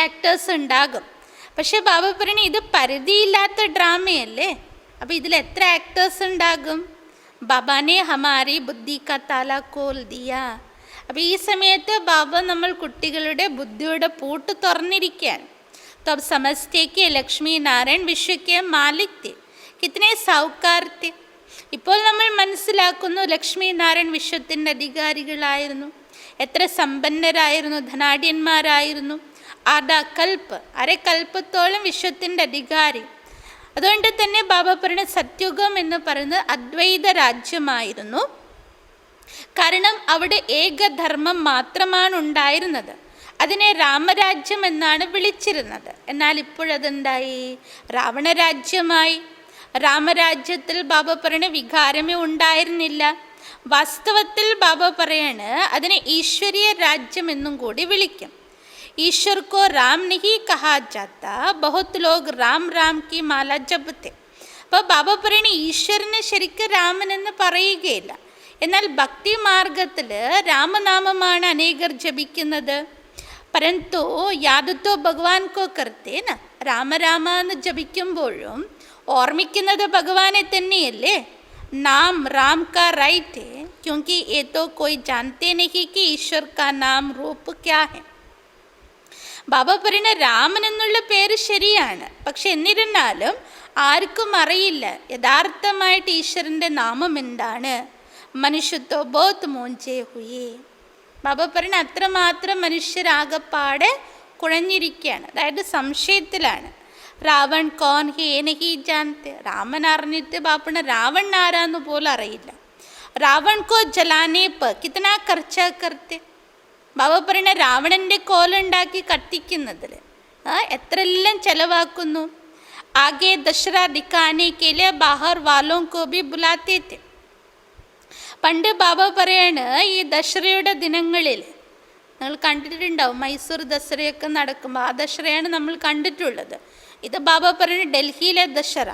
ആക്ടേഴ്സ് ഉണ്ടാകും. പക്ഷെ ബാബ പറഞ്ഞ ഇത് പരിധിയില്ലാത്ത ഡ്രാമയല്ലേ, അപ്പോൾ ഇതിൽ എത്ര ആക്ടേഴ്സ് ഉണ്ടാകും? ബാബാനെ ഹമാരി ബുദ്ധി കാ താല കോൽ ദിയ. അപ്പോൾ ഈ സമയത്ത് ബാബ നമ്മൾ കുട്ടികളുടെ ബുദ്ധിയുടെ പൂട്ട് തുറന്നിരിക്കുകയാണ്. तो अब समझते कि लक्ष्मी नारायण विश्व के मालिक थे, कितने साहूकार थे. ഇപ്പോൾ നമ്മൾ മനസ്സിലാക്കുന്നു ലക്ഷ്മി നാരായൺ വിശ്വത്തിൻ്റെ അധികാരികളായിരുന്നു, എത്ര സമ്പന്നരായിരുന്നു, ധനാഢ്യന്മാരായിരുന്നു. ആദാകൽപ്പ്, അരക്കൽപ്പത്തോളം വിശ്വത്തിൻ്റെ അധികാരി. അതുകൊണ്ട് തന്നെ ബാബ പറഞ്ഞ സത്യുഗം എന്ന് പറയുന്നത് അദ്വൈത രാജ്യമായിരുന്നു. കാരണം അവിടെ ഏകധർമ്മം മാത്രമാണ് ഉണ്ടായിരുന്നത്. അതിനെ രാമരാജ്യം എന്നാണ് വിളിച്ചിരുന്നത്. എന്നാൽ ഇപ്പോഴതെന്തായി? രാവണരാജ്യമായി. രാമരാജ്യത്തിൽ ബാബ പറയുന്ന വികാരമേ ഉണ്ടായിരുന്നില്ല. വാസ്തവത്തിൽ ബാബ പറയാണ് അതിനെ ഈശ്വരീയ രാജ്യം എന്നും കൂടി വിളിക്കും. ഈശ്വർ കോ രാം നഹി കഹാ ജാത്ത, ബഹുത് ലോഗ് രാം രാം കി മാല ജപത്തെ. അപ്പോൾ ബാബ പറയുന്ന ഈശ്വരനെ ശരിക്കും രാമൻ എന്ന് പറയുകയില്ല. എന്നാൽ ഭക്തി മാർഗത്തിൽ രാമനാമമാണ് അനേകർ ജപിക്കുന്നത്. പരന്തു യാദത്തോ ഭഗവാൻ കോ കർത്തേന, രാമരാമ എന്ന് ജപിക്കുമ്പോഴും ഓർമ്മിക്കുന്നത് ഭഗവാനെ തന്നെയല്ലേ. നാം राम का राइट है, क्योंकि ये तो कोई जानते नहीं कि ईश्वर का नाम रूप क्या है. ബാബ പറയുന്ന രാമൻ എന്നുള്ള പേര് ശരിയാണ്, പക്ഷെ എന്നിരുന്നാലും ആർക്കും അറിയില്ല യഥാർത്ഥമായിട്ട് ഈശ്വരൻ്റെ നാമം എന്താണ്. മനുഷ്യത്വ ബോധ് മോഞ്ചേ ഹുയേ. ബാബ പറയുന്ന അത്രമാത്രം മനുഷ്യരാകപ്പാടെ കുഴഞ്ഞിരിക്കുകയാണ്, അതായത് സംശയത്തിലാണ്. രാവൺ കോൻ ഹേ നഹി ജാനത്തെ. രാമൻ അറിഞ്ഞിട്ട് ബാപ്പണ രാവൺ ആരാന്ന് പോലും അറിയില്ല. രാവൺ കോ ജലാനേ പർ കിത്തന ഖർച്ച കർത്തെ. ബാബ പറയുന്ന രാവണൻ്റെ കോലുണ്ടാക്കി കത്തിക്കുന്നതിൽ എത്രയെല്ലാം ചെലവാക്കുന്നു. ആകെ ദശറ ദിക്കാനെ കേലിയ ബാഹർ വാലോം കോ ബി ബുലാത്തേ തെ. പണ്ട് ബാബ പറയാണ് ഈ ദശറയുടെ ദിനങ്ങളിൽ നിങ്ങൾ കണ്ടിട്ടുണ്ടാവും, മൈസൂർ ദസറയൊക്കെ നടക്കുമ്പോൾ ആ ദശറയാണ് നമ്മൾ കണ്ടിട്ടുള്ളത്. ഇത് ബാബ പറയുന്നത് ഡൽഹിയിലെ ദശറ.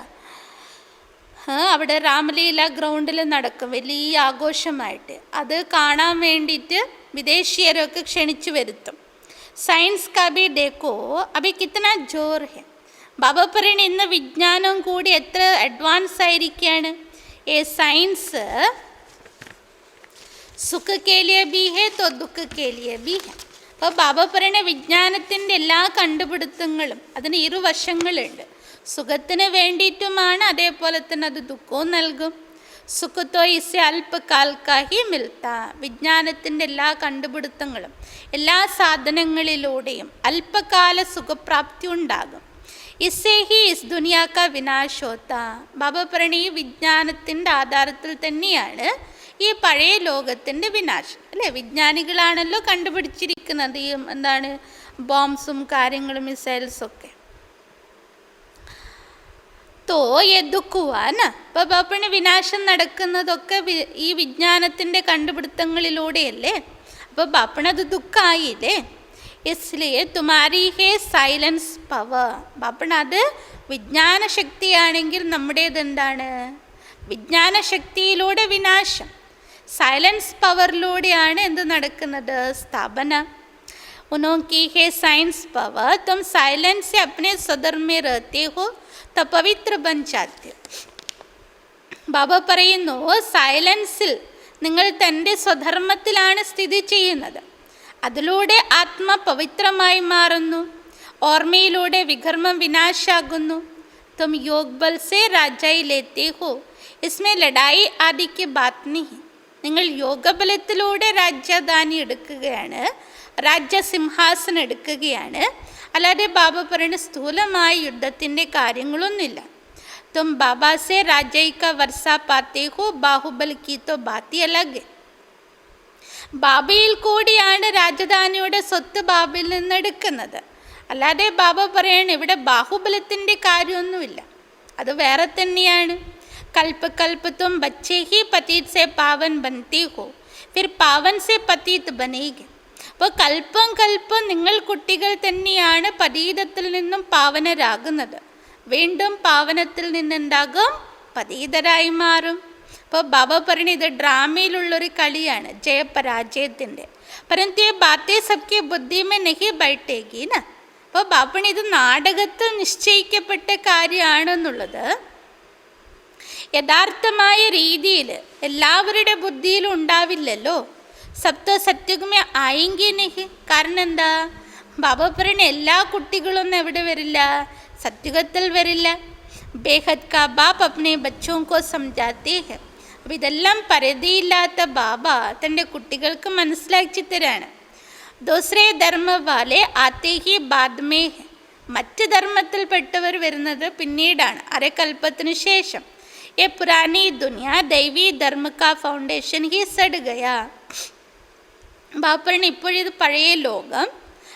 അവിടെ രാമലീല ഗ്രൗണ്ടിൽ നടക്കും വലിയ ആഘോഷമായിട്ട്. അത് കാണാൻ വേണ്ടിയിട്ട് വിദേശീയരൊക്കെ ക്ഷണിച്ചു വരുത്തും. സയൻസ് കാബി ഡേക്കോ അഭി കിത്തന ജോർ ഹെ. ബാബ പറയണ ഇന്ന് വിജ്ഞാനം കൂടി എത്ര അഡ്വാൻസ് ആയിരിക്കുകയാണ്. ഏ സയൻസ് സുഖ കേലിയ ബി ഹെ തോ ദുഃഖ കേലിയ ബി ഹെ. അപ്പോൾ ബാബ പറയണ വിജ്ഞാനത്തിൻ്റെ എല്ലാ കണ്ടുപിടുത്തങ്ങളും അതിന് ഇരുവശങ്ങളുണ്ട്. സുഖത്തിന് വേണ്ടിയിട്ടുമാണ്, അതേപോലെ തന്നെ അത് ദുഃഖവും നൽകും. സുഖത്തോ ഇസെ അല്പകാൽക്കാഹി മിൽത്ത. വിജ്ഞാനത്തിൻ്റെ എല്ലാ കണ്ടുപിടുത്തങ്ങളും എല്ലാ സാധനങ്ങളിലൂടെയും അല്പകാല സുഖപ്രാപ്തി ഉണ്ടാകും. ഇസേ ഹി ഇസ് ദുനിയാക്ക വിനാശോത്ത. ബാബ പറയണ ഈ വിജ്ഞാനത്തിൻ്റെ ആധാരത്തിൽ തന്നെയാണ് ഈ പഴയ ലോകത്തിൻ്റെ വിനാശം, അല്ലേ? വിജ്ഞാനികളാണല്ലോ കണ്ടുപിടിച്ചിരിക്കുന്നത് ഈ എന്താണ് ബോംബ്സും കാര്യങ്ങളും മിസൈൽസൊക്കെ. തോ ദുഃഖുവാണ്. അപ്പോൾ ബാപ്പണ് വിനാശം നടക്കുന്നതൊക്കെ ഈ വിജ്ഞാനത്തിൻ്റെ കണ്ടുപിടുത്തങ്ങളിലൂടെയല്ലേ. അപ്പോൾ ബാപ്പണത് ദുഃഖമായില്ലേ. ഇസ്ലിയെ തുമാരി ഹേ സൈലൻസ് പവർ. ബാപ്പണത് വിജ്ഞാന ശക്തിയാണെങ്കിൽ നമ്മുടേത് എന്താണ്? വിജ്ഞാന ശക്തിയിലൂടെ വിനാശം. സൈലൻസ് പവറിലൂടെയാണ് എന്ത് നടക്കുന്നത്? സ്ഥാപന. ഉനോക്കി ഹേ സയൻസ് പവർ തും സൈലൻസ് से अपने सदर में रहते हो तो पवित्र बन जाते हो. ബാബ പറയുന്നു സൈലൻസിൽ നിങ്ങൾ തൻ്റെ സ്വധർമ്മത്തിലാണ് സ്ഥിതി ചെയ്യുന്നത്, അതിലൂടെ ആത്മ പവിത്രമായി മാറുന്നു. ഓർമ്മയിലൂടെ വികർമ്മം വിനാശാകുന്നു. തും योग बल से राजाई लेते हो, इसमें लड़ाई आदि की बात नहीं. നിങ്ങൾ യോഗബലത്തിലൂടെ രാജ്യധാനി എടുക്കുകയാണ്, രാജ്യസിംഹാസനം എടുക്കുകയാണ്. അല്ലാതെ ബാബ പറയുന്ന സ്ഥൂലമായ യുദ്ധത്തിൻ്റെ കാര്യങ്ങളൊന്നുമില്ല. തും ബാബാ സെ രാജൈ കാ വർഷ പാത്തേ ഹോ, ബാഹുബൽ കി തോ ബാത്തി അലഗ്. ബാബയിൽ കൂടിയാണ് രാജധാനിയുടെ സ്വത്ത് ബാബയിൽ നിന്ന് എടുക്കുന്നത്. അല്ലാതെ ബാബ പറയാണ് ഇവിടെ ബാഹുബലത്തിൻ്റെ കാര്യമൊന്നുമില്ല, അത് വേറെ തന്നെയാണ്. കൽപ്പ് കൽപ്പ് തും ബച്ചേ ഹി പതീത് സെ പാവൻ ബൻതി ഹോ, ഫിർ പാവൻ സെ പതീത് ബനേഗി. അപ്പോൾ കൽപ്പം കൽപ്പം നിങ്ങൾ കുട്ടികൾ തന്നെയാണ് പതീതത്തിൽ നിന്നും പാവനരാകുന്നത്, വീണ്ടും പാവനത്തിൽ നിന്നുണ്ടാകും പതീതരായി മാറും. അപ്പോൾ ബാബ പറഞ്ഞ ഇത് ഡ്രാമയിലുള്ളൊരു കളിയാണ്, ജയപരാജയത്തിൻ്റെ. പരന്തു ബാത്തേ സബ്കി ബുദ്ധിമേ നഹി ബൈഠേഗി ന. അപ്പോൾ ബാപ്പണി ഇത് നാടകത്തിൽ നിശ്ചയിക്കപ്പെട്ട കാര്യമാണെന്നുള്ളത് യഥാർത്ഥമായ രീതിയിൽ എല്ലാവരുടെ ബുദ്ധിയിലും ഉണ്ടാവില്ലല്ലോ. സപ്ത സത്യഗമേ ആയെങ്കിൽ നഹി. കാരണം എന്താ? ബാബ പറയണ എല്ലാ കുട്ടികളൊന്നും എവിടെ വരില്ല? സത്യുഗത്തിൽ വരില്ല. ബേഹദ് കാ ബാപ്പ് അപ്നെ ബച്ചോं को समझाते हैं. അപ്പോൾ ഇതെല്ലാം പരിധിയില്ലാത്ത ബാബ തൻ്റെ കുട്ടികൾക്ക് മനസ്സിലാക്കി തരാണ്. ദൂസരേ ധർമ്മ വാലെ ആത്തേ ഹി ബാദ് മേ ഹെ. മറ്റ് ധർമ്മത്തിൽപ്പെട്ടവർ വരുന്നത് പിന്നീടാണ്, അരക്കൽപ്പത്തിനു ശേഷം. ये पुरानी दुनिया दैवी धर्म का फाउंडेशन ही सड़ गया. ബാപ്പറിന് ഇപ്പോഴിത് പഴയ ലോകം,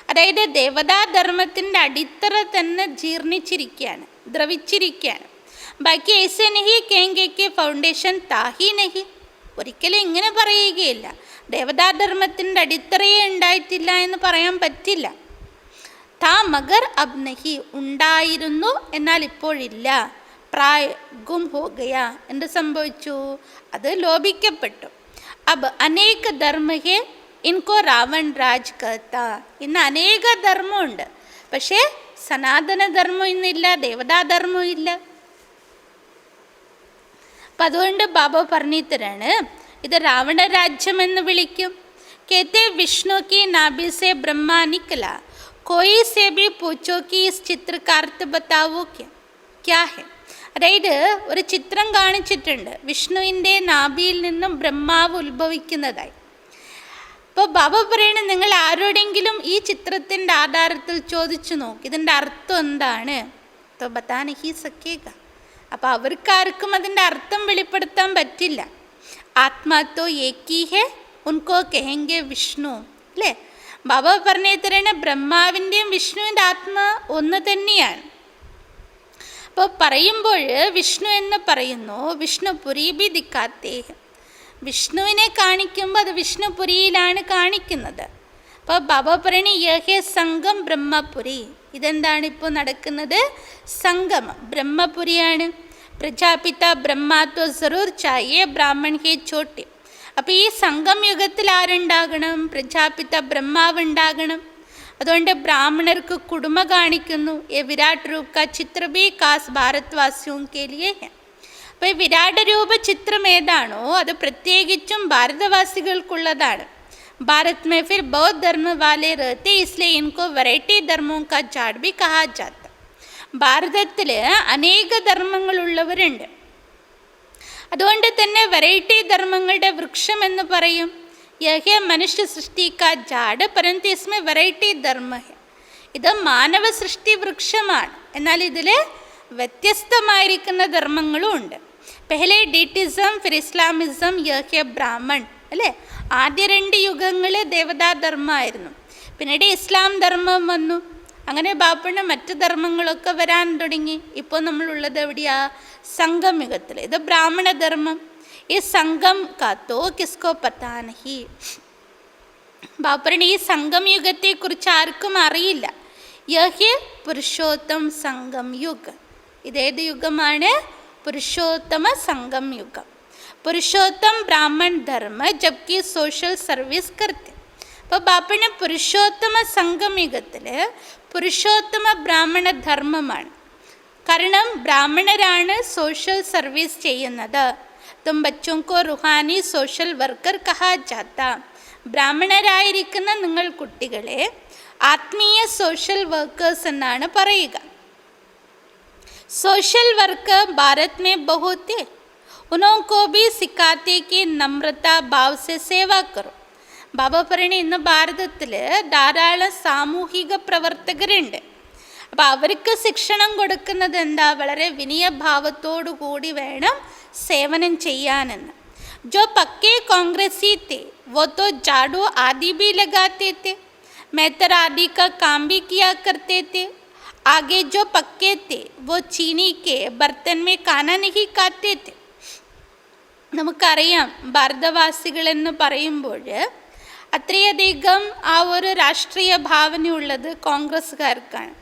അതായത് ദേവതാധർമ്മത്തിൻ്റെ അടിത്തറ തന്നെ ജീർണിച്ചിരിക്കുകയാണ്, ദ്രവിച്ചിരിക്കുകയാണ്. ബാക്കി ऐसे नहीं कहेंगे कि ഫൗണ്ടേഷൻ താഹി നഹി. ഒരിക്കലും ഇങ്ങനെ പറയുകയില്ല, ദേവതാധർമ്മത്തിൻ്റെ അടിത്തറയെ ഉണ്ടായിട്ടില്ല എന്ന് പറയാൻ പറ്റില്ല. താ മഗർ അബ് നഹി. ഉണ്ടായിരുന്നു എന്നാൽ ഇപ്പോഴില്ല. പ്രായ ഗും ഹോ ഗയ. എന്ത് സംഭവിച്ചു? അത് ലോപിക്കപ്പെട്ടു. അബ് അനേക ധർമ്മ ഹേ ഇൻകോ രാവൺ രാജ് കർത്ത. ഇന്ന് അനേക ധർമ്മമുണ്ട്, പക്ഷേ സനാതനധർമ്മം ഇന്നില്ല, ദേവതാധർമ്മം ഇല്ല. അപ്പം അതുകൊണ്ട് ബാബ പറഞ്ഞു തരാണ് ഇത് രാവണ രാജ്യം എന്ന് വിളിക്കും. കേത്തെ വിഷ്ണു കി നാഭി സെ ബ്രഹ്മ നിക്കല, कोई से भी पूछो कि इस चित्र का अर्थ बताओ क्या है. അതായത് ഒരു ചിത്രം കാണിച്ചിട്ടുണ്ട്, വിഷ്ണുവിൻ്റെ നാഭിയിൽ നിന്നും ബ്രഹ്മാവ് ഉത്ഭവിക്കുന്നതായി. അപ്പോൾ ബാബ പറയണ, നിങ്ങൾ ആരോടെങ്കിലും ഈ ചിത്രത്തിൻ്റെ ആധാരത്തിൽ ചോദിച്ചു നോക്ക് ഇതിൻ്റെ അർത്ഥം എന്താണ്. തോ ബതാ നഹീ സക്കേഗ. അപ്പോൾ അവർക്കാർക്കും അതിൻ്റെ അർത്ഥം വെളിപ്പെടുത്താൻ പറ്റില്ല. ആത്മാ തോ ഏകി ഹേ ഉൻകോ കഹെങ്കെ വിഷ്ണു, അല്ലേ? ബാബ പറഞ്ഞു തരണ ബ്രഹ്മാവിൻ്റെയും വിഷ്ണുവിൻ്റെ ആത്മ ഒന്ന് തന്നെയാണ്. അപ്പോൾ പറയുമ്പോൾ വിഷ്ണു എന്ന് പറയുന്നു, വിഷ്ണുപുരി ബി ദിക്കാത്തേ. വിഷ്ണുവിനെ കാണിക്കുമ്പോൾ അത് വിഷ്ണുപുരിയിലാണ് കാണിക്കുന്നത്. അപ്പോൾ ബാബ പറയണ യഹേ സംഗം ബ്രഹ്മപുരി. ഇതെന്താണ് ഇപ്പോൾ നടക്കുന്നത്? സംഗമം ബ്രഹ്മപുരിയാണ്. പ്രജാപിത ബ്രഹ്മാത്വ സറൂർ ചായേ ബ്രാഹ്മൺ ഹേ ചോട്ടെ. അപ്പോൾ ഈ സംഗം യുഗത്തിൽ ആരുണ്ടാകണം? പ്രജാപിത ബ്രഹ്മാവ് ഉണ്ടാകണം. അതുകൊണ്ട് ബ്രാഹ്മണർക്ക് കുടുംബ കാണിക്കുന്നു. ഈ വിരാട് രൂപ കാ ചിത്ര ഭി കാസ് ഭാരത്വാസിയോं के लिए है. അപ്പോൾ ഈ വിരാട് രൂപ ചിത്രം ഏതാണോ അത് പ്രത്യേകിച്ചും ഭാരതവാസികൾക്കുള്ളതാണ്. ഭാരത് में फिर बहुत धर्म वाले रहते इसलिए इनको वैरायटी धर्मों का झाड़ भी कहा जाता. ഭാരതത്തിൽ അനേക ധർമ്മങ്ങളുള്ളവരുണ്ട്. അതുകൊണ്ട് തന്നെ വെറൈറ്റി ധർമ്മങ്ങളുടെ വൃക്ഷം എന്ന് പറയും. യഹ് മനുഷ്യ സൃഷ്ടി കാ ജാഡ് പരന്തു ഇസ്മേ വെറൈറ്റി ധർമ്മ ഹെ. ഇത് മാനവ സൃഷ്ടി വൃക്ഷമാണ്, എന്നാൽ ഇതിൽ വ്യത്യസ്തമായിരിക്കുന്ന ധർമ്മങ്ങളും ഉണ്ട്. പെഹലെ ഡീറ്റിസം ഫിർ ഇസ്ലാമിസം യഹ് ബ്രാഹ്മൺ, അല്ലേ? ആദ്യ 2 യുഗങ്ങൾ ദേവതാധർമ്മമായിരുന്നു, പിന്നീട് ഇസ്ലാം ധർമ്മം വന്നു. അങ്ങനെ ബാപ്പുള്ള മറ്റ് ധർമ്മങ്ങളൊക്കെ വരാൻ തുടങ്ങി. ഇപ്പോൾ നമ്മളുള്ളത് എവിടെയാ? സംഗം യുഗത്തിൽ. ഇത് ബ്രാഹ്മണ ധർമ്മം. ഈ സംഗം കാത്തോ കിസ്കോ പത്താ നഹി. ബാപ്പറിന് ഈ സംഗം യുഗത്തെക്കുറിച്ച് ആർക്കും അറിയില്ല. യഹ് പുരുഷോത്തം സംഗം യുഗ്. ഇതേത് യുഗമാണ്? പുരുഷോത്തമ സംഗം യുഗം. പുരുഷോത്തം ബ്രാഹ്മൺ ധർമ്മ ജബ്കി സോഷ്യൽ സർവീസ് കർത്തി. അപ്പോൾ ബാപ്പറിന് പുരുഷോത്തമ സംഗം യുഗത്തിൽ പുരുഷോത്തമ ബ്രാഹ്മണ ധർമ്മമാണ്. കാരണം ബ്രാഹ്മണരാണ് സോഷ്യൽ സർവീസ് ചെയ്യുന്നത്. തും ബച്ചോं को रूहानी സോഷ്യൽ വർക്കർ കഹാ ജാത്ത. ബ്രാഹ്മണരായിരിക്കുന്ന നിങ്ങൾ കുട്ടികളെ ആത്മീയ സോഷ്യൽ വർക്കേഴ്സ് എന്നാണ് പറയുക. സോഷ്യൽ വർക്കർ ഭാരത് में बहुत है. उनको भी सिखाते कि नम्रता भाव से सेवा करो. ബാബ പറയണ ഇന്ന് ഭാരതത്തിൽ ധാരാളം സാമൂഹിക പ്രവർത്തകരുണ്ട്. അപ്പോൾ അവർക്ക് ശിക്ഷണം കൊടുക്കുന്നത് എന്താ? വളരെ വിനയഭാവത്തോടു കൂടി വേണം സേവനം ചെയ്യാനെന്ന്. जो पक्के कांग्रेसी थे वो तो झाड़ू आदि भी लगाते थे, मेहतर आदि का काम भी किया करते थे. आगे जो पक्के थे वो चीनी के बर्तन में खाना नहीं खाते थे. നമുക്കറിയാം ഭാരതവാസികളെന്ന് പറയുമ്പോൾ അത്രയധികം ആ ഒരു രാഷ്ട്രീയ ഭാവനയുള്ളത് കോൺഗ്രസ്സുകാർക്കാണ്.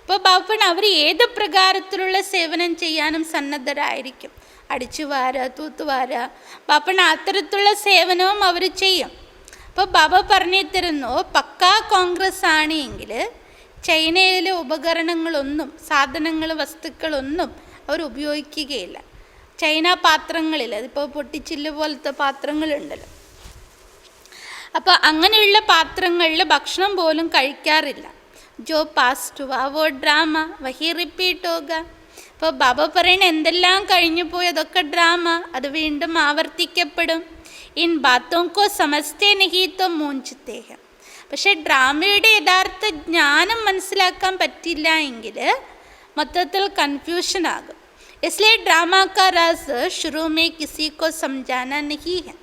അപ്പോൾ ബാപ്പൻ അവർ ഏത് പ്രകാരത്തിലുള്ള സേവനം ചെയ്യാനും സന്നദ്ധരായിരിക്കും. അടിച്ചുവാര, തൂത്തുവാര, ബാപ്പൻ അത്തരത്തിലുള്ള സേവനവും അവർ ചെയ്യും. അപ്പോൾ ബാബ പറഞ്ഞു തരുന്നു, പക്കാ കോൺഗ്രസ് ആണ് എങ്കിൽ ചൈനയിലെ ഉപകരണങ്ങളൊന്നും, സാധനങ്ങൾ, വസ്തുക്കളൊന്നും അവർ ഉപയോഗിക്കുകയില്ല. ചൈന പാത്രങ്ങളിൽ, അതിപ്പോൾ പൊട്ടിച്ചില്ല് പോലത്തെ പാത്രങ്ങളുണ്ടല്ലോ, അപ്പോൾ അങ്ങനെയുള്ള പാത്രങ്ങളിൽ ഭക്ഷണം പോലും കഴിക്കാറില്ല. ജോ പാസ്റ്റ് ഹുവാ വോ ഡ്രാമ വഹി റിപ്പീറ്റ് ഹോഗ. ഇപ്പോൾ ബാബ പറയണ എന്തെല്ലാം കഴിഞ്ഞു പോയി അതൊക്കെ ഡ്രാമ, അത് വീണ്ടും ആവർത്തിക്കപ്പെടും. ഇൻ ബാത്തോं को समझते नहीं तो मूंझते हैं. പക്ഷേ ഡ്രാമയുടെ യഥാർത്ഥ ജ്ഞാനം മനസ്സിലാക്കാൻ പറ്റില്ല എങ്കിൽ മൊത്തത്തിൽ കൺഫ്യൂഷൻ ആകും. इसलिए ड्रामा का राज शुरू में किसी को समझाना नहीं है.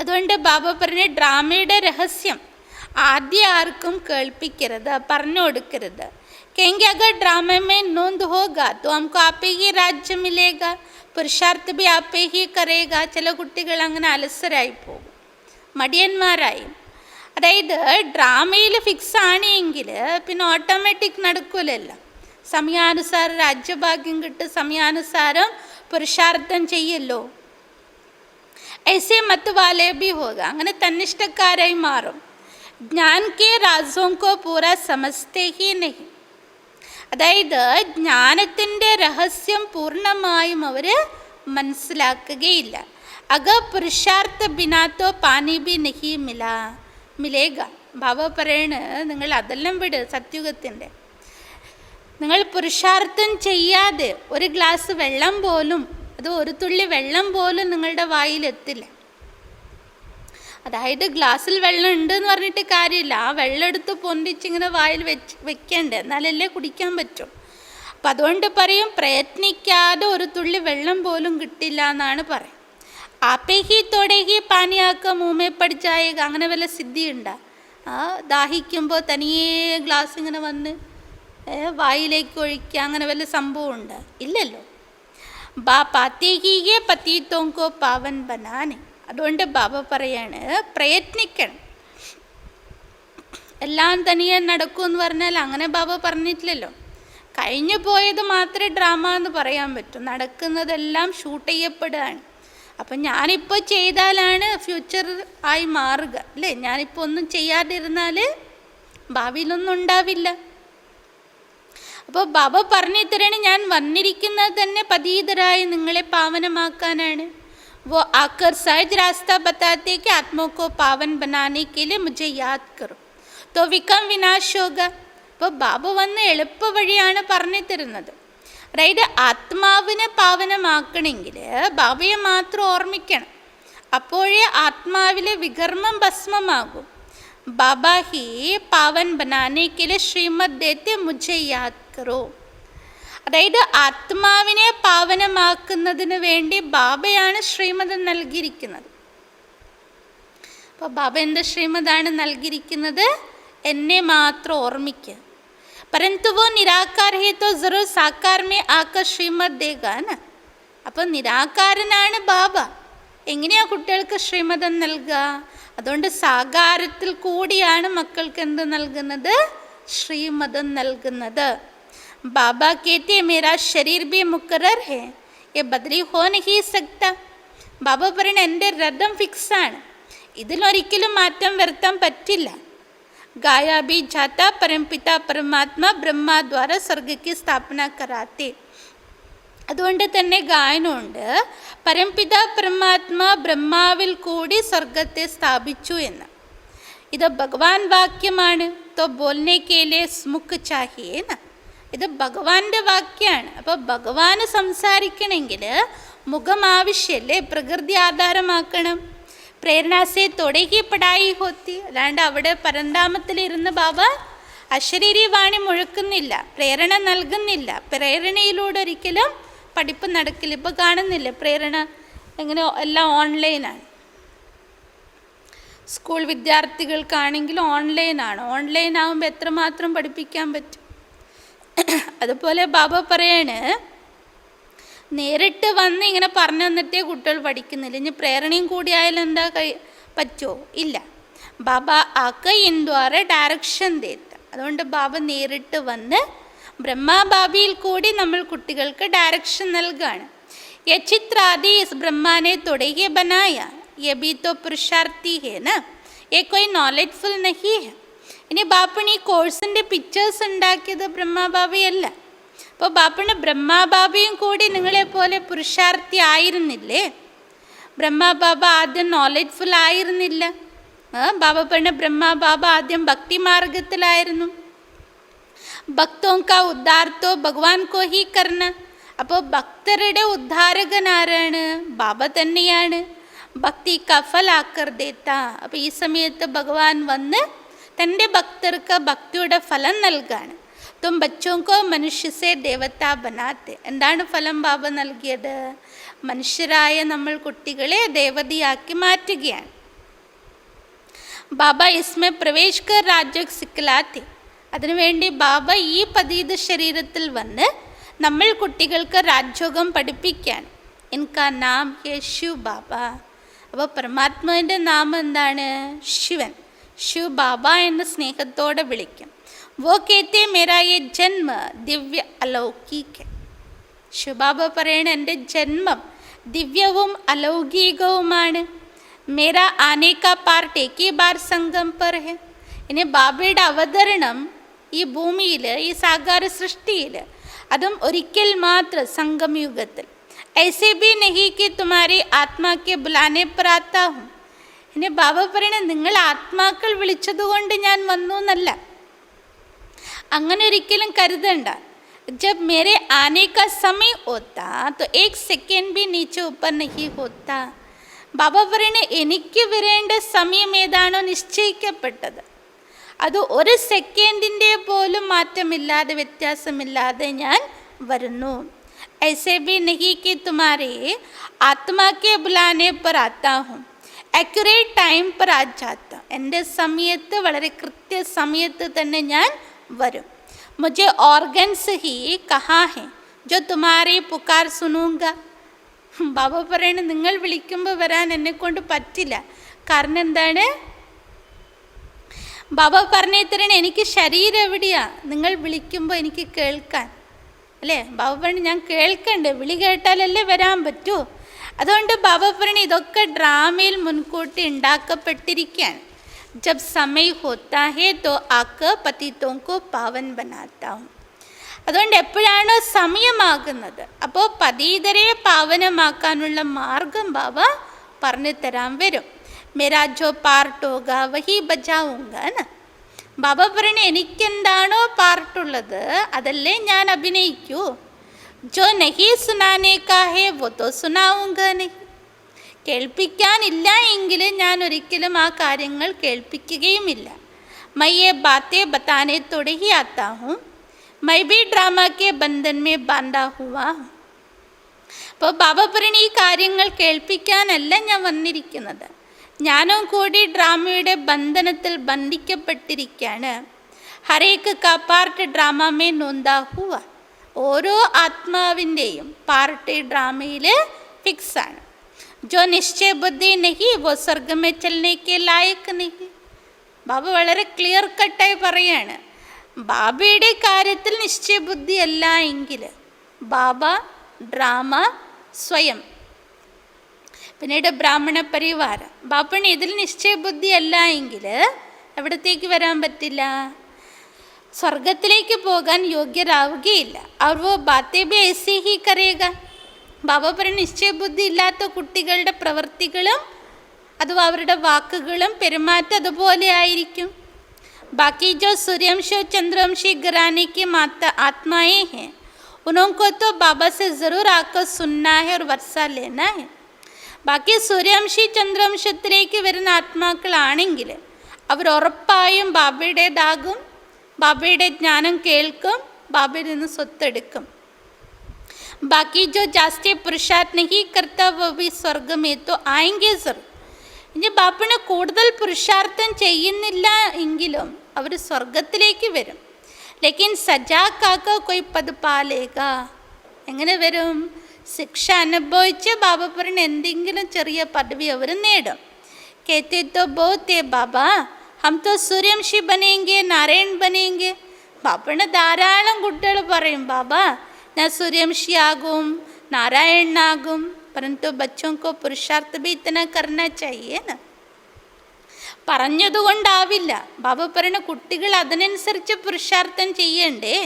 അതുകൊണ്ട് ബാബ പറഞ്ഞ ഡ്രാമയുടെ രഹസ്യം ആദ്യം ആർക്കും കേൾപ്പിക്കരുത്, പറഞ്ഞു കൊടുക്കരുത്. कहेंगे अगर ड्रामे में नोंद होगा तो हमको आप ही राज्य मिलेगा, പുരുഷാർത്ഥ भी आप ही करेगा. ചില കുട്ടികൾ അങ്ങനെ അലസരായി പോകും, മടിയന്മാരായി. അതായത് ഡ്രാമയിൽ ഫിക്സ് ആണെങ്കിൽ പിന്നെ ഓട്ടോമാറ്റിക് നടക്കൂലല്ലോ. സമയാനുസാരം രാജ്യഭാഗ്യം കിട്ടും, സമയാനുസാരം പുരുഷാർത്ഥം ചെയ്യല്ലോ. ऐसे मत वाले भी होगा, അങ്ങനെ തന്നിഷ്ടക്കാരായി മാറും. ജ്ഞാൻ കെ രാസോं को पूरा समझते ही नहीं. അതായത് ജ്ഞാനത്തിൻ്റെ രഹസ്യം പൂർണ്ണമായും അവർ മനസ്സിലാക്കുകയില്ല. അഗർ പുരുഷാർത്ഥ ബിനാ തോ പാനി ബി നഹി മിലേഗ. ബാബ പറയണ്, നിങ്ങൾ അതെല്ലാം വിട് സത്യുഗത്തിൻ്റെ. നിങ്ങൾ പുരുഷാർത്ഥം ചെയ്യാതെ ഒരു ഗ്ലാസ് വെള്ളം പോലും, അത് ഒരു തുള്ളി വെള്ളം പോലും നിങ്ങളുടെ വായിലെത്തില്ല. അതായത് ഗ്ലാസ്സിൽ വെള്ളം ഉണ്ട് എന്ന് പറഞ്ഞിട്ട് കാര്യമില്ല, ആ വെള്ളം എടുത്ത് പൊന്തിച്ചിങ്ങനെ വായിൽ വെക്കണ്ടേ, എന്നാലല്ലേ കുടിക്കാൻ പറ്റും. അപ്പം അതുകൊണ്ട് പറയും, പ്രയത്നിക്കാതെ ഒരു തുള്ളി വെള്ളം പോലും കിട്ടില്ല എന്നാണ് പറയും. ആപ്പേഹി തൊടേഹി പാനിയാക്ക മൂമേ പഠിച്ചായേക, അങ്ങനെ വല്ല സിദ്ധി ഉണ്ടാ? ആ ദാഹിക്കുമ്പോൾ തനിയേ ഗ്ലാസ് ഇങ്ങനെ വന്ന് വായിലേക്ക് ഒഴിക്കുക, അങ്ങനെ വല്ല സംഭവം ഉണ്ട്? ഇല്ലല്ലോ. ബാ പാത്തേഹിയെ പതീത്തോങ്കോ പാവൻ ബനാനെ. അതുകൊണ്ട് ബാബ പറയാണ്, പ്രയത്നിക്കണം. എല്ലാം തനിയെ നടക്കുമെന്ന് പറഞ്ഞാൽ അങ്ങനെ ബാബ പറഞ്ഞിട്ടില്ലല്ലോ. കഴിഞ്ഞു പോയത് മാത്രമേ ഡ്രാമ എന്ന് പറയാൻ പറ്റൂ, നടക്കുന്നതെല്ലാം ഷൂട്ട് ചെയ്യപ്പെടുകയാണ്. അപ്പം ഞാനിപ്പോൾ ചെയ്താലാണ് ഫ്യൂച്ചർ ആയി മാറുക, അല്ലേ? ഞാനിപ്പോൾ ഒന്നും ചെയ്യാതിരുന്നാൽ ഭാവിയിലൊന്നും ഉണ്ടാവില്ല. അപ്പോൾ ബാബ പറഞ്ഞു തരാണ്, ഞാൻ വന്നിരിക്കുന്നത് തന്നെ പതീതരായി നിങ്ങളെ പാവനമാക്കാനാണ്. वो आकर सहज रास्ता बताते कि आत्मा को पावन बनाने के लिए मुझे याद करो तो विकम विनाश होगा. അപ്പോൾ ബാബ വന്ന് എളുപ്പ വഴിയാണ് പറഞ്ഞു തരുന്നത്. അതായത് ആത്മാവിനെ പാവനമാക്കണമെങ്കിൽ ബാബയെ മാത്രം ഓർമ്മിക്കണം, അപ്പോഴേ ആത്മാവിലെ വികർമ്മം ഭസ്മമാകും. ബാബ ഹി പാവൻ ബനാനെ കെ ലിയെ ശ്രീമദ് ദേത്തെ മുझे യാദ് കറോ. അതായത് ആത്മാവിനെ പാവനമാക്കുന്നതിന് വേണ്ടി ബാബയാണ് ശ്രീമതം നൽകിയിരിക്കുന്നത്. അപ്പോൾ ബാബ എന്ത് ശ്രീമതാണ് നൽകിയിരിക്കുന്നത്? എന്നെ മാത്രം ഓർമ്മിക്കുക. परंतु वो निराकार है तो जरूर साकार में आकर श्रीमद देगा ना. അപ്പോൾ നിരാകാരനാണ് ബാബ, എങ്ങനെയാ കുട്ടികൾക്ക് ശ്രീമതം നൽകുക? അതുകൊണ്ട് സാകാരത്തിൽ കൂടിയാണ് മക്കൾക്ക് എന്ത് നൽകുന്നത്? ശ്രീമതം നൽകുന്നത്. ബാബ कहते मेरा शरीर भी मुकर्रर है ये बदली हो नहीं सकता. ബാബ പറയണ എൻ്റെ രഥം ഫിക്സാണ്, ഇതിലൊരിക്കലും മാറ്റം വരുത്താൻ പറ്റില്ല. गाया भी जाता परमपिता परमात्मा ब्रह्मा द्वारा स्वर्ग की स्थापना कराते. അതുകൊണ്ട് തന്നെ ഗായനമുണ്ട്, പരംപിത പരമാത്മാ ബ്രഹ്മാവിൽ കൂടി സ്വർഗത്തെ സ്ഥാപിച്ചു എന്ന്. ഇത് ഭഗവാൻ വാക്യമാണ്. തോ ബോൽനെ കെ ലിയെ മുഖ് ചാഹിയേ ന. ഇത് ഭഗവാന്റെ വാക്യമാണ്. അപ്പോൾ ഭഗവാന് സംസാരിക്കണമെങ്കിൽ മുഖം ആവശ്യമല്ലേ, പ്രകൃതി ആധാരമാക്കണം. പ്രേരണാസെ തൊടകി പടായി ഹോത്തി. അല്ലാണ്ട് അവിടെ പരന്താമത്തിലിരുന്ന് ബാബ അശരീരി വാണി മുഴക്കുന്നില്ല, പ്രേരണ നൽകുന്നില്ല. പ്രേരണയിലൂടെ ഒരിക്കലും പഠിപ്പ് നടക്കില്ല. ഇപ്പോൾ കാണുന്നില്ല പ്രേരണ എങ്ങനെ, എല്ലാം ഓൺലൈനാണ്. സ്കൂൾ വിദ്യാർത്ഥികൾക്കാണെങ്കിലും ഓൺലൈനാണ്. ഓൺലൈൻ ആകുമ്പോൾ എത്രമാത്രം പഠിപ്പിക്കാൻ പറ്റും? അതുപോലെ ബാബ പറയാണ്, നേരിട്ട് വന്ന് ഇങ്ങനെ പറഞ്ഞു തന്നിട്ടേ കുട്ടികൾ പഠിക്കുന്നില്ല. ഇനി പ്രേരണയും കൂടി ആയാലും എന്താ പറ്റുമോ? ഇല്ല. ബാബ ആക്ക ഇന്ത്വാറ ഡയറക്ഷൻ തേത്ത. അതുകൊണ്ട് ബാബ നേരിട്ട് വന്ന് ബ്രഹ്മാബാബിയിൽ കൂടി നമ്മൾ കുട്ടികൾക്ക് ഡയറക്ഷൻ നൽകുകയാണ്. യ ചിത്രാദി ഇസ് ബ്രഹ്മാനെ തൊടകെ ബനായ യ ബി തോ പുരുഷാർത്ഥി ഹേ ന, യ കോയി നോളജ്ഫുൾ നഹി ഹെ. ഇനി ബാപ്പണി ഈ കോഴ്സിൻ്റെ പിക്ചേഴ്സ് ഉണ്ടാക്കിയത് ബ്രഹ്മാബാബയല്ല. അപ്പോൾ ബാപ്പണ് ബ്രഹ്മാബാബയും കൂടി നിങ്ങളെപ്പോലെ പുരുഷാർത്ഥി ആയിരുന്നില്ലേ? ബ്രഹ്മാബാബ ആദ്യം നോളജ്ഫുൾ ആയിരുന്നില്ല. ബാബ പറഞ്ഞ ബ്രഹ്മാബാബ ആദ്യം ഭക്തി മാർഗത്തിലായിരുന്നു. ഭക്തോ കാ ഉദ്ധാർത്തോ ഭഗവാൻ കോ ഹി കർണ. അപ്പോൾ ഭക്തരുടെ ഉദ്ധാരകൻ ആരാണ്? ബാബ തന്നെയാണ്. ഭക്തി കഫൽ ആക്കർ ദേത്ത. അപ്പോൾ ഈ സമയത്ത് ഭഗവാൻ വന്ന് തൻ്റെ ഭക്തർക്ക് ഭക്തിയുടെ ഫലം നൽകാണ്. തും ബച്ചോങ്കോ മനുഷ്യസെ ദേവത ബനാത്തെ. എന്താണ് ഫലം ബാബ നൽകിയത്? മനുഷ്യരായ നമ്മൾ കുട്ടികളെ ദേവതയാക്കി മാറ്റുകയാണ്. ബാബ ഇസ്മെ പ്രവേശ് കർ രാജ്യം സിക്കലാത്തെ. അതിനുവേണ്ടി ബാബ ഈ പതീത ശരീരത്തിൽ വന്ന് നമ്മൾ കുട്ടികൾക്ക് രാജ്യോഗം പഠിപ്പിക്കുകയാണ്. ഇൻകാ നാം ഹേ ശിവ് ബാബ. അപ്പോൾ പരമാത്മാവിൻ്റെ നാമം എന്താണ്? ശിവൻ. ശിവ് ബാബ എന്ന് സ്നേഹത്തോടെ വിളിക്കും. वो कहते मेरा ये जन्म दिव्य अलौकिक है. ശിവബാബ പറയണ എൻ്റെ ജന്മം ദിവ്യവും അലൗകികവുമാണ്. മേരാ ആനെ കാ പാർട്ട് ഏക് ബാർ സംഗം പർ ഹെ. ഇനി ബാബയുടെ അവതരണം ഈ ഭൂമിയിൽ, ഈ സാകാര സൃഷ്ടിയിൽ, അതും ഒരിക്കൽ മാത്രം സംഗമയുഗത്തിൽ. ऐसे भी नहीं कि तुम्हारी आत्मा के बुलाने पर आता हूँ. ഇനി ബാബ പറയണേ നിങ്ങൾ ആത്മാക്കൾ വിളിച്ചതുകൊണ്ട് ഞാൻ വന്നു എന്നല്ല. അങ്ങനെ ഒരിക്കലും കരുതണ്ട. जब मेरे आने का समय होता तो एक सेकेंड भी नीचे ऊपर नहीं होता. ബാബ പറയണേ എനിക്ക് വരേണ്ട സമയം ഏതാണോ നിശ്ചയിക്കപ്പെട്ടത് അത് ഒരു സെക്കൻഡിൻ്റെ പോലും മാറ്റമില്ലാതെ വ്യത്യാസമില്ലാതെ ഞാൻ വരുന്നു. ऐसे भी नहीं कि तुम्हारे आत्मा के बुलाने पर आता हूँ, एक्यूरेट टाइम पर आ जाता. എൻ്റെ സമയത്ത് വളരെ കൃത്യസമയത്ത് തന്നെ ഞാൻ വരും. मुझे ऑर्गन्स ही कहाँ है जो तुम्हारी पुकार सुनूंगा. ബാബ പറയണ നിങ്ങൾ വിളിക്കുമ്പോൾ വരാൻ എന്നെക്കൊണ്ട് പറ്റില്ല. കാരണം എന്താണ്? ബാബ പറഞ്ഞു തരണേ എനിക്ക് ശരീരം എവിടെയാ നിങ്ങൾ വിളിക്കുമ്പോൾ എനിക്ക് കേൾക്കാൻ അല്ലേ. ബാബ പറഞ്ഞു ഞാൻ കേൾക്കണ്ടേ, വിളി കേട്ടാലല്ലേ വരാൻ പറ്റൂ. അതുകൊണ്ട് ബാബ പറഞ്ഞു ഇതൊക്കെ ഡ്രാമയിൽ മുൻകൂട്ടി ഉണ്ടാക്കപ്പെട്ടിരിക്കുകയാണ്. जब समय होता है तो आकर पतितों को पावन बनाता हूँ. അതുകൊണ്ട് എപ്പോഴാണോ സമയമാകുന്നത് അപ്പോൾ പതീതരെ പാവനമാക്കാനുള്ള മാർഗം ബാബ പറഞ്ഞു തരാൻ വരും. മേരാ ജോ പാർട്ടോഗ വഹി ബജാവുങ്ക. ബാബ പറയണേ എനിക്കെന്താണോ പാർട്ടുള്ളത് അതല്ലേ ഞാൻ അഭിനയിക്കൂ. ജോ നഹി സുനാനേ കാ ഹേ വോ തോ സുനാവുങ്ക നഹി. കേൾപ്പിക്കാനില്ല എങ്കിൽ ഞാൻ ഒരിക്കലും ആ കാര്യങ്ങൾ കേൾപ്പിക്കുകയുമില്ല. मैं ये बातें बताने थोड़े ही आता हूँ, मैं भी ड्रामा के बंधन में बांधा हुआ हूँ. അപ്പോൾ ബാബ പറയണ ഈ കാര്യങ്ങൾ കേൾപ്പിക്കാനല്ല ഞാൻ വന്നിരിക്കുന്നത്, ഞാനും കൂടി ഡ്രാമയുടെ ബന്ധനത്തിൽ ബന്ധിക്കപ്പെട്ടിരിക്കുകയാണ്. ഹരേക്ക് കാ പാർട്ട് ഡ്രാമമേ നോന്താ ഹുവ. ഓരോ ആത്മാവിൻ്റെയും പാർട്ട് ഡ്രാമയിൽ ഫിക്സാണ്. जो निश्चय बुद्धि नहीं वो स्वर्ग में चलने के लायक नहीं. ബാബ വളരെ ക്ലിയർ കട്ടായി പറയാണ് ബാബയുടെ കാര്യത്തിൽ നിശ്ചയബുദ്ധി അല്ല എങ്കിൽ ബാബ ഡ്രാമ സ്വയം പിന്നീട് ബ്രാഹ്മണ പരിവാരം ബാപ്പണ് ഇതിൽ നിശ്ചയബുദ്ധി അല്ല എങ്കിൽ എവിടത്തേക്ക് വരാൻ പറ്റില്ല, സ്വർഗത്തിലേക്ക് പോകാൻ യോഗ്യരാവുകയില്ല. അവർ വോ ബാത്തേ ബി ഐസി ഹി കരേഗ. ബാബ പറഞ്ഞ നിശ്ചയബുദ്ധി ഇല്ലാത്ത കുട്ടികളുടെ പ്രവൃത്തികളും അഥവാ അവരുടെ വാക്കുകളും പെരുമാറ്റം അതുപോലെ ആയിരിക്കും. ബാക്കി ജോ സൂര്യവംശി ചന്ദ്രവംശി ഘരാനെ की आत्माएं हैं उनको तो बाबा से ज़रूर आकर सुनना है और वर्षा लेना है. ബാക്കി സൂര്യവംശി ചന്ദ്രവംശത്തിലേക്ക് വരുന്ന ആത്മാക്കളാണെങ്കിൽ അവർ ഉറപ്പായും ബാബയുടേതാകും, ബാബയുടെ ജ്ഞാനം കേൾക്കും, ബാബയിൽ നിന്ന് സ്വത്തെടുക്കും. बाकी जो जास्ती पुरुषार्थ नहीं करता वो भी स्वर्ग में तो आएंगे जरूर. ഇനി ബാപ്പന് കൂടുതൽ പുരുഷാർത്ഥം ചെയ്യുന്നില്ല എങ്കിലും അവർ സ്വർഗത്തിലേക്ക് വരും. ലേക്കിൻ സജാക്കാക്ക കൊയ് പദ് പാലേക. എങ്ങനെ വരും? ശിക്ഷ അനുഭവിച്ച് ബാബ പറഞ്ഞ എന്തെങ്കിലും ചെറിയ പദവി അവർ നേടും. കേത്തെ തോ ബോത്തെ ബാബ ഹം തോ സൂര്യവംശി ബനേങ്കെ നാരായൺ ബനേങ്കെ. ബാപ്പണ് ധാരാളം കുട്ടികൾ പറയും ബാബ ഞാൻ സൂര്യവംശിയാകും, നാരായണനാകും. परंतु बच्चों को पुरुषार्थ भी इतना करना चाहिए ना. പറഞ്ഞതുകൊണ്ടാവില്ല. ബാബ പറയുന്ന കുട്ടികൾ അതിനനുസരിച്ച് പുരുഷാർത്ഥം ചെയ്യണ്ടേ.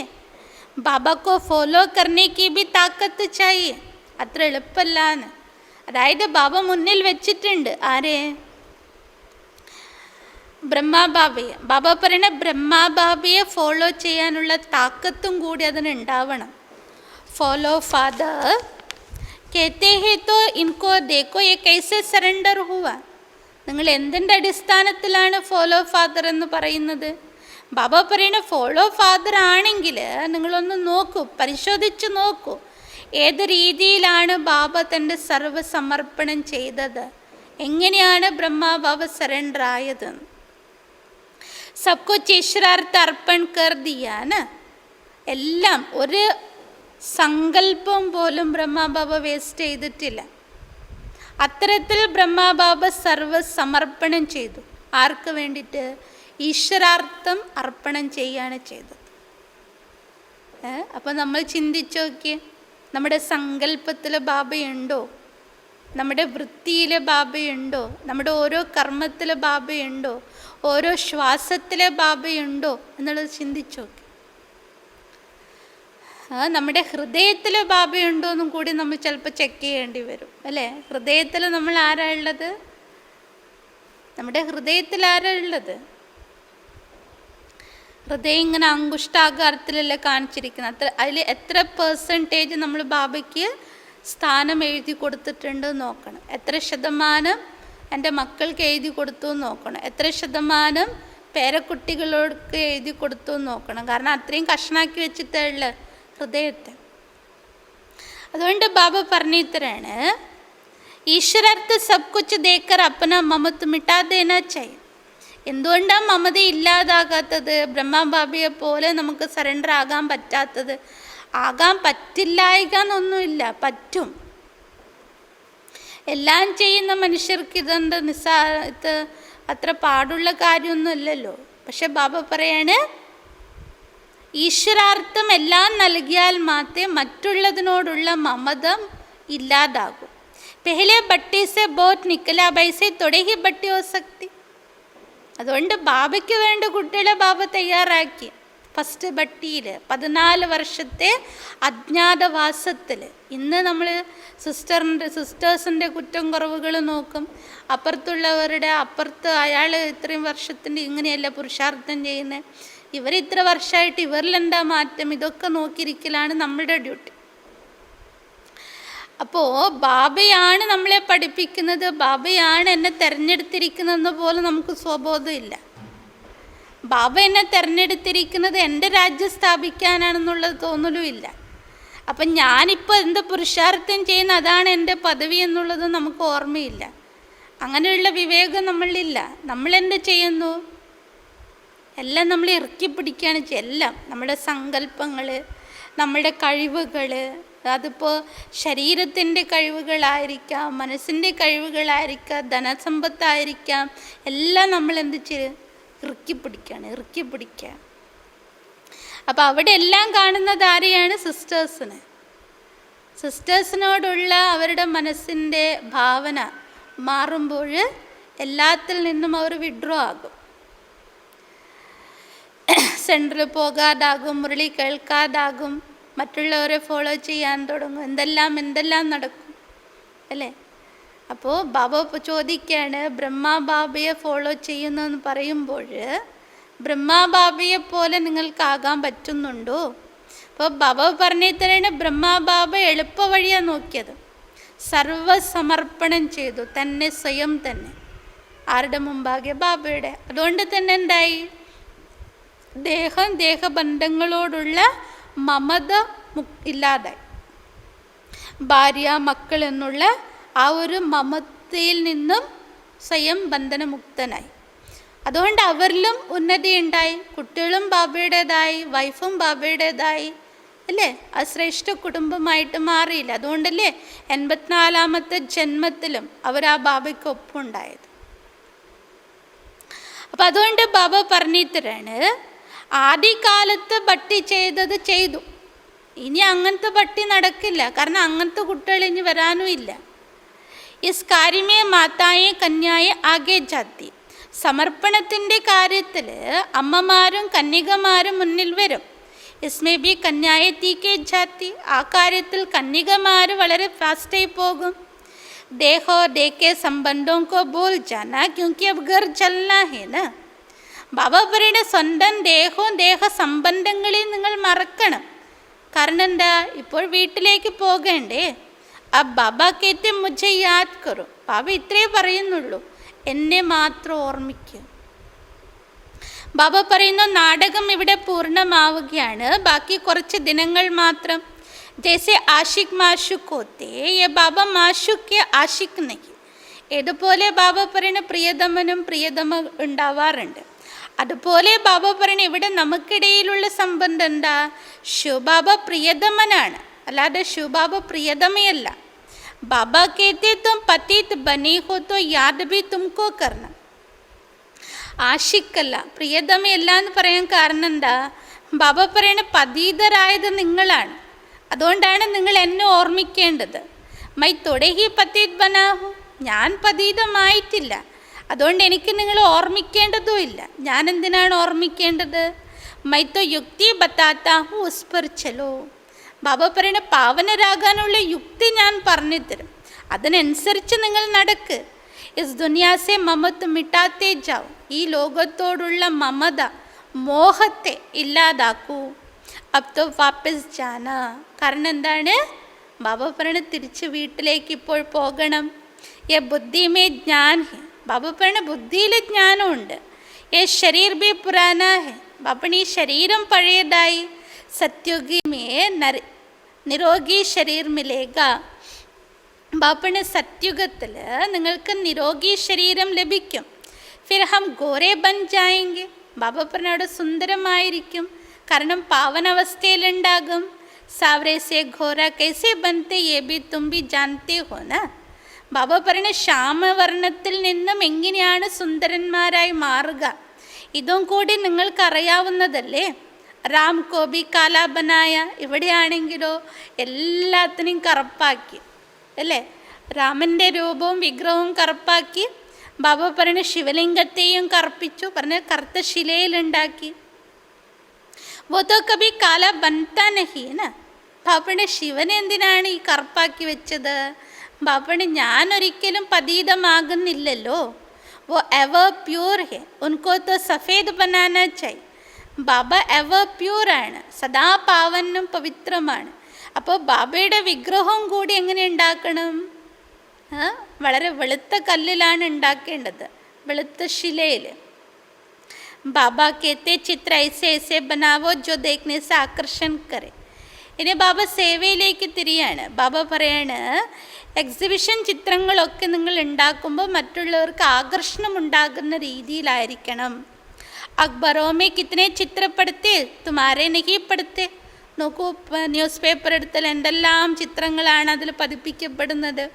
ബാബക്കോ ഫോളോ കർണേക്ക് ബി താക്കത്ത് ചായേ. അത്ര എളുപ്പമല്ലാന്ന്. അതായത് ബാബ മുന്നിൽ വെച്ചിട്ടുണ്ട് ആരെ? ബ്രഹ്മാബാബയെ. ബാബ പറയുന്ന ബ്രഹ്മാബാബയെ ഫോളോ ചെയ്യാനുള്ള താക്കത്തും കൂടി അതിനുണ്ടാവണം. ഫോളോ ഫാദർ कहते हैं तो इनको देखो ये कैसे സറണ്ടർ हुआ. നിങ്ങൾ എന്തിൻ്റെ അടിസ്ഥാനത്തിലാണ് ഫോളോ ഫാദർ എന്ന് പറയുന്നത്? ബാബ പറയുന്ന ഫോളോ ഫാദർ ആണെങ്കിൽ നിങ്ങളൊന്ന് നോക്കൂ, പരിശോധിച്ച് നോക്കൂ ഏത് രീതിയിലാണ് ബാബ തൻ്റെ സർവ്വസമർപ്പണം ചെയ്തത്, എങ്ങനെയാണ് ബ്രഹ്മാബാബ സറണ്ടർ ആയത്. സബ് കുച്ച് ഈശ്വരാർത്ഥ അർപ്പൺ കർ ദിയാന്. എല്ലാം ഒരു സങ്കല്പം പോലും ബ്രഹ്മാബാബ വേസ്റ്റ് ചെയ്തിട്ടില്ല. അത്തരത്തിൽ ബ്രഹ്മാബാബ സർവ്വസമർപ്പണം ചെയ്തു. ആർക്ക് വേണ്ടിയിട്ട്? ഈശ്വരാർത്ഥം അർപ്പണം ചെയ്യാണ് ചെയ്തത്. അപ്പോൾ നമ്മൾ ചിന്തിച്ചു നോക്കിയേ, നമ്മുടെ സങ്കല്പത്തിൽ ബാബയുണ്ടോ? നമ്മുടെ വൃത്തിയിൽ ബാബയുണ്ടോ? നമ്മുടെ ഓരോ കർമ്മത്തിൽ ബാബയുണ്ടോ? ഓരോ ശ്വാസത്തിൽ ബാബയുണ്ടോ എന്നുള്ളത് ചിന്തിച്ചു നോക്കി. നമ്മുടെ ഹൃദയത്തിൽ ബാബയുണ്ടോ എന്നും കൂടി നമ്മൾ ചിലപ്പോൾ ചെക്ക് ചെയ്യേണ്ടി വരും അല്ലേ. ഹൃദയത്തിൽ നമ്മൾ ആരാ ഉള്ളത്? നമ്മുടെ ഹൃദയത്തിൽ ആരാ ഉള്ളത്? ഹൃദയം ഇങ്ങനെ അങ്കുഷ്ടാകാരത്തിലല്ലേ കാണിച്ചിരിക്കുന്നത്. അതിൽ എത്ര % നമ്മൾ ബാബയ്ക്ക് സ്ഥാനം എഴുതി കൊടുത്തിട്ടുണ്ട് നോക്കണം. എത്ര ശതമാനം എൻ്റെ മക്കൾക്ക് എഴുതി കൊടുത്തു നോക്കണം. എത്ര ശതമാനം പേരക്കുട്ടികളോട് എഴുതി കൊടുത്തു നോക്കണം. കാരണം അത്രയും കഷ്ണാക്കി വെച്ചിട്ടുള്ള ഹൃദയത്തെ. അതുകൊണ്ട് ബാബ പറഞ്ഞു തരാണ്, ഈശ്വരാർത്ഥ സബ് കുച്ച് ദേക്കർ അപ്പന മമത്ത് മിട്ടാ ദേനാ ചെയ്യും. എന്തുകൊണ്ടാണ് മമത ഇല്ലാതാകാത്തത്? ബ്രഹ്മബാബയെ പോലെ നമുക്ക് സറണ്ടർ ആകാൻ പറ്റാത്തത്? ആകാൻ പറ്റില്ലായികന്നൊന്നുമില്ല, പറ്റും. എല്ലാം ചെയ്യുന്ന മനുഷ്യർക്ക് ഇതെന്താ ഇത് അത്ര പാടുള്ള കാര്യമൊന്നുമില്ലല്ലോ. പക്ഷെ ബാബ പറയാണ്, ഈശ്വരാർത്ഥം എല്ലാം നൽകിയാൽ മാത്രമേ മറ്റുള്ളതിനോടുള്ള മമതം ഇല്ലാതാകൂ. പെഹലെ ബട്ടി സെ ബോട്ട് നിക്കലാ ബൈസെ തൊടഹി ബട്ടി ഹോ സക്തി. അതുകൊണ്ട് ബാബയ്ക്ക് വേണ്ട കുട്ടികളെ ബാബ തയ്യാറാക്കി. ഫസ്റ്റ് ബട്ടിയിൽ 14 വർഷത്തെ അജ്ഞാതവാസത്തിൽ. ഇന്ന് നമ്മൾ സിസ്റ്റേഴ്സിൻ്റെ കുറ്റം കുറവുകൾ നോക്കും. അപ്പുറത്തുള്ളവരുടെ അപ്പുറത്ത് അയാൾ ഇത്രയും വർഷത്തിൻ്റെ ഇങ്ങനെയല്ല പുരുഷാർത്ഥം ചെയ്യുന്നത്, ഇവർ ഇത്ര വർഷമായിട്ട് ഇവരിലെന്താ മാറ്റം, ഇതൊക്കെ നോക്കിയിരിക്കലാണ് നമ്മളുടെ ഡ്യൂട്ടി. അപ്പോൾ ബാബയാണ് നമ്മളെ പഠിപ്പിക്കുന്നത്, ബാബയാണ് എന്നെ തിരഞ്ഞെടുത്തിരിക്കുന്നതെന്ന് പോലും നമുക്ക് സ്വബോധമില്ല. ബാബ എന്നെ തിരഞ്ഞെടുത്തിരിക്കുന്നത് എൻ്റെ രാജ്യം സ്ഥാപിക്കാനാണെന്നുള്ളത് തോന്നലുമില്ല. അപ്പം ഞാനിപ്പോൾ എന്ത് പുരുഷാർത്ഥം ചെയ്യുന്ന അതാണ് എൻ്റെ പദവി എന്നുള്ളത് നമുക്ക് ഓർമ്മയില്ല. അങ്ങനെയുള്ള വിവേകം നമ്മളിലില്ല. നമ്മളെന്ത് ചെയ്യുന്നു? എല്ലാം നമ്മൾ ഇറക്കി പിടിക്കുകയാണ് ചെയ്യുക. എല്ലാം നമ്മുടെ സങ്കല്പങ്ങൾ, നമ്മുടെ കഴിവുകൾ, അതിപ്പോൾ ശരീരത്തിൻ്റെ കഴിവുകളായിരിക്കാം, മനസ്സിൻ്റെ കഴിവുകളായിരിക്കാം, ധനസമ്പത്തായിരിക്കാം, എല്ലാം നമ്മൾ എന്ത് ചെയ്യും? ഇറുക്കി പിടിക്കുക. അപ്പോൾ അവിടെ എല്ലാം കാണുന്നത് ആരെയാണ്? സിസ്റ്റേഴ്സിനോടുള്ള അവരുടെ മനസ്സിൻ്റെ ഭാവന മാറുമ്പോൾ എല്ലാത്തിൽ നിന്നും അവർ വിഡ്രോ ആകും. സെൻറ്ററിൽ പോകാതാകും, മുരളി കേൾക്കാതാകും, മറ്റുള്ളവരെ ഫോളോ ചെയ്യാൻ തുടങ്ങും, എന്തെല്ലാം നടക്കും അല്ലേ? അപ്പോൾ ബാബ ചോദിക്കുകയാണ്, ബ്രഹ്മബാബയെ ഫോളോ ചെയ്യുന്നെന്ന് പറയുമ്പോൾ ബ്രഹ്മബാബയെ പോലെ നിങ്ങൾക്കാകാൻ പറ്റുന്നുണ്ടോ? അപ്പോൾ ബാബ പറഞ്ഞു തരാണ്, ബ്രഹ്മബാബ എളുപ്പ വഴിയാണ് നോക്കിയത്. സർവസമർപ്പണം ചെയ്തു തന്നെ, സ്വയം തന്നെ. ആരുടെ മുമ്പാകെ? ബാബയുടെ. അതുകൊണ്ട് തന്നെ എന്തായി? ദേഹബന്ധങ്ങളോടുള്ള മമത ഇല്ലാതായി. ഭാര്യ മക്കൾ എന്നുള്ള ആ ഒരു മമതയിൽ നിന്നും സ്വയം ബന്ധനമുക്തനായി. അതുകൊണ്ട് അവരിലും ഉന്നതി ഉണ്ടായി. കുട്ടികളും ബാബയുടേതായി, വൈഫും ബാബയുടേതായി അല്ലേ? ആ ശ്രേഷ്ഠ കുടുംബമായിട്ട് മാറിയില്ല. അതുകൊണ്ടല്ലേ 84ാമത്തെ ജന്മത്തിലും അവർ ആ ബാബയ്ക്ക് ഒപ്പമുണ്ടായത്. അപ്പം അതുകൊണ്ട് ബാബ പറഞ്ഞു തരാണ്, ആദ്യകാലത്ത് ബട്ടി ചെയ്തത് ചെയ്തു, ഇനി അങ്ങനത്തെ ബട്ടി നടക്കില്ല. കാരണം അങ്ങനത്തെ കുട്ടികൾ ഇനി വരാനും ഇല്ല. ഇസ് കാര്യമേ മാതായെ കന്യായെ ആകെ ജാതി. സമർപ്പണത്തിൻ്റെ കാര്യത്തിൽ അമ്മമാരും കന്യകമാരും മുന്നിൽ വരും. ഇസ്മേ ബി കന്യായെ തീക്കെ ജാതി. ആ കാര്യത്തിൽ കന്യകമാർ വളരെ ഫാസ്റ്റായി പോകും. ദേഹോ ദേക്കെ സംബന്ധോ കോ ബോൽ ജാനാ ക്യോങ്കി അബ് ഘർ ചലനാ ഹേ ന. ബാബ പറയുന്ന സ്വന്തം ദേഹവും ദേഹസംബന്ധങ്ങളെയും നിങ്ങൾ മറക്കണം. കാരണം എന്താ? ഇപ്പോൾ വീട്ടിലേക്ക് പോകണ്ടേ? ആ ബാബ കേത്തെ മുझे യാദ് കറോ. ബാബ ഇത്രേ പറയുന്നുള്ളൂ, എന്നെ മാത്രം ഓർമ്മിക്കുക. ബാബ പറയുന്നു, നാടകം ഇവിടെ പൂർണ്ണമാവുകയാണ്, ബാക്കി കുറച്ച് ദിനങ്ങൾ മാത്രം. ജैसे ആഷിഖ് മാഷുക്ക് ഹോത്തെ യേ ബാബ മാഷുക്ക് ആഷിഖ് നഹി. ഏതുപോലെ ബാബ പറയുന്ന പ്രിയതമനും പ്രിയതമ ഉണ്ടാവാറുണ്ട്, അതുപോലെ ബാബ പറയുന്ന ഇവിടെ നമുക്കിടയിലുള്ള സംബന്ധം എന്താ? ശിവബാബ പ്രിയതമനാണ്, അല്ലാതെ ശിവബാബ പ്രിയതമയല്ല. ബാബ കേത്തെ തും പതിത് ബനെ ഹോ തോ യാദ് ഭി തുംകോ കർണം. ആഷിക്കല്ല, പ്രിയതമയല്ല എന്ന് പറയാൻ കാരണം എന്താ? ബാബ പറയുന്ന പതീതരായത് നിങ്ങളാണ്, അതുകൊണ്ടാണ് നിങ്ങൾ എന്നെ ഓർമ്മിക്കേണ്ടത്. മൈ തൊടഹി പതീത് ബനാഹു. ഞാൻ പതീതമായിട്ടില്ല, അതുകൊണ്ട് എനിക്ക് നിങ്ങൾ ഓർമ്മിക്കേണ്ടതുമില്ല. ഞാൻ എന്തിനാണ് ഓർമ്മിക്കേണ്ടത്? മൈ തോ യുക്തി ബത്താത്താ ഹൂ ഉസ് പർ ചലോ. ബാബ പറയുന്ന പാവനരാകാനുള്ള യുക്തി ഞാൻ പറഞ്ഞു തരും, അതിനനുസരിച്ച് നിങ്ങൾ നടക്ക്. इस दुनिया से ममत मिटाते जाओ. ഈ ലോകത്തോടുള്ള മമത, മോഹത്തെ ഇല്ലാതാക്കൂ. അബ് തോ വാപ്പസ് ജാന. കാരണം എന്താണ്? ബാബ പറയണ തിരിച്ച് വീട്ടിലേക്ക് ഇപ്പോൾ പോകണം. യെ ബുദ്ധി മേ ജ്ഞാൻ ഹെ. ബാബ പറയണ ബുദ്ധിയിൽ ജ്ഞാനമുണ്ട്. യെ ശരീർ ഭി പുരാന ഹെ. ബാബണ ഈ ശരീരം പഴയതായി. സത്യുഗി മേ നിരോഗി ശരീർ മിലേഗ. ബാപ്പണ് സത്യുഗത്തിൽ നിങ്ങൾക്ക് നിരോഗി ശരീരം ലഭിക്കും. ഫിർ ഹം ഗോരെ ബൻ ജായെങ്കിൽ. ബാബ പറഞ്ഞവിടെ സുന്ദരമായിരിക്കും. കാരണം പാവനാവസ്ഥയിലുണ്ടാകും. സാവരെ സെ ഘോര കൈസെ ബൻത്തെ യേ ബി തും ബി ജാൻതേ ഹോ ന. ബാബ പറഞ്ഞ ശ്യാമവർണ്ണത്തിൽ നിന്നും എങ്ങനെയാണ് സുന്ദരന്മാരായി മാറുക, ഇതും കൂടി നിങ്ങൾക്കറിയാവുന്നതല്ലേ. റാം കോബി കാല ബനായ. ഇവിടെയാണെങ്കിലോ എല്ലാത്തിനെയും കറുപ്പാക്കി അല്ലേ. രാമൻ്റെ രൂപവും വിഗ്രഹവും കറുപ്പാക്കി. ബാബ പറഞ്ഞ ശിവലിംഗത്തെയും കറുപ്പിച്ചു. പറഞ്ഞ കറുത്ത ശിലയിലുണ്ടാക്കി. वो तो कभी काला बनता नहीं ना. ബാപ്പണ ശിവനെ എന്തിനാണ് ഈ കറുപ്പാക്കി വെച്ചത്? ബാപ്പണ ഞാൻ ഒരിക്കലും പതീതമാകുന്നില്ലല്ലോ. वो एवर प्योर है, उनको तो सफ़ेद बनाना चाहिए. ബാബ എവർ പ്യൂർ ആണ്, സദാ പാവനും പവിത്രമാണ്. അപ്പോൾ ബാബയുടെ വിഗ്രഹവും കൂടി എങ്ങനെ ഉണ്ടാക്കണം? വളരെ വെളുത്ത കല്ലിലാണ് ഉണ്ടാക്കേണ്ടത്, വെളുത്ത ശിലയിൽ. ബാബ കേത്തെ ചിത്ര ഐസെ ഐസെ ബനാവോ ജോ ദേഖ്നെ സെ ആകർഷൺ കരെ. ഇനി ബാബ സേവയിലേക്ക് തിരിയാണ്. ബാബ പറയാണ്, എക്സിബിഷൻ ചിത്രങ്ങളൊക്കെ നിങ്ങൾ ഉണ്ടാക്കുമ്പോൾ മറ്റുള്ളവർക്ക് ആകർഷണം ഉണ്ടാകുന്ന രീതിയിലായിരിക്കണം. അക്ബറോ മേ കിത്തനെ ചിത്രപ്പെടുത്തേ തുമാരെ നഹീ പെടുത്തേ. നോക്കൂ, ന്യൂസ് പേപ്പർ എടുത്താൽ എന്തെല്ലാം ചിത്രങ്ങളാണ് അതിൽ പതിപ്പിക്കപ്പെടുന്നത്.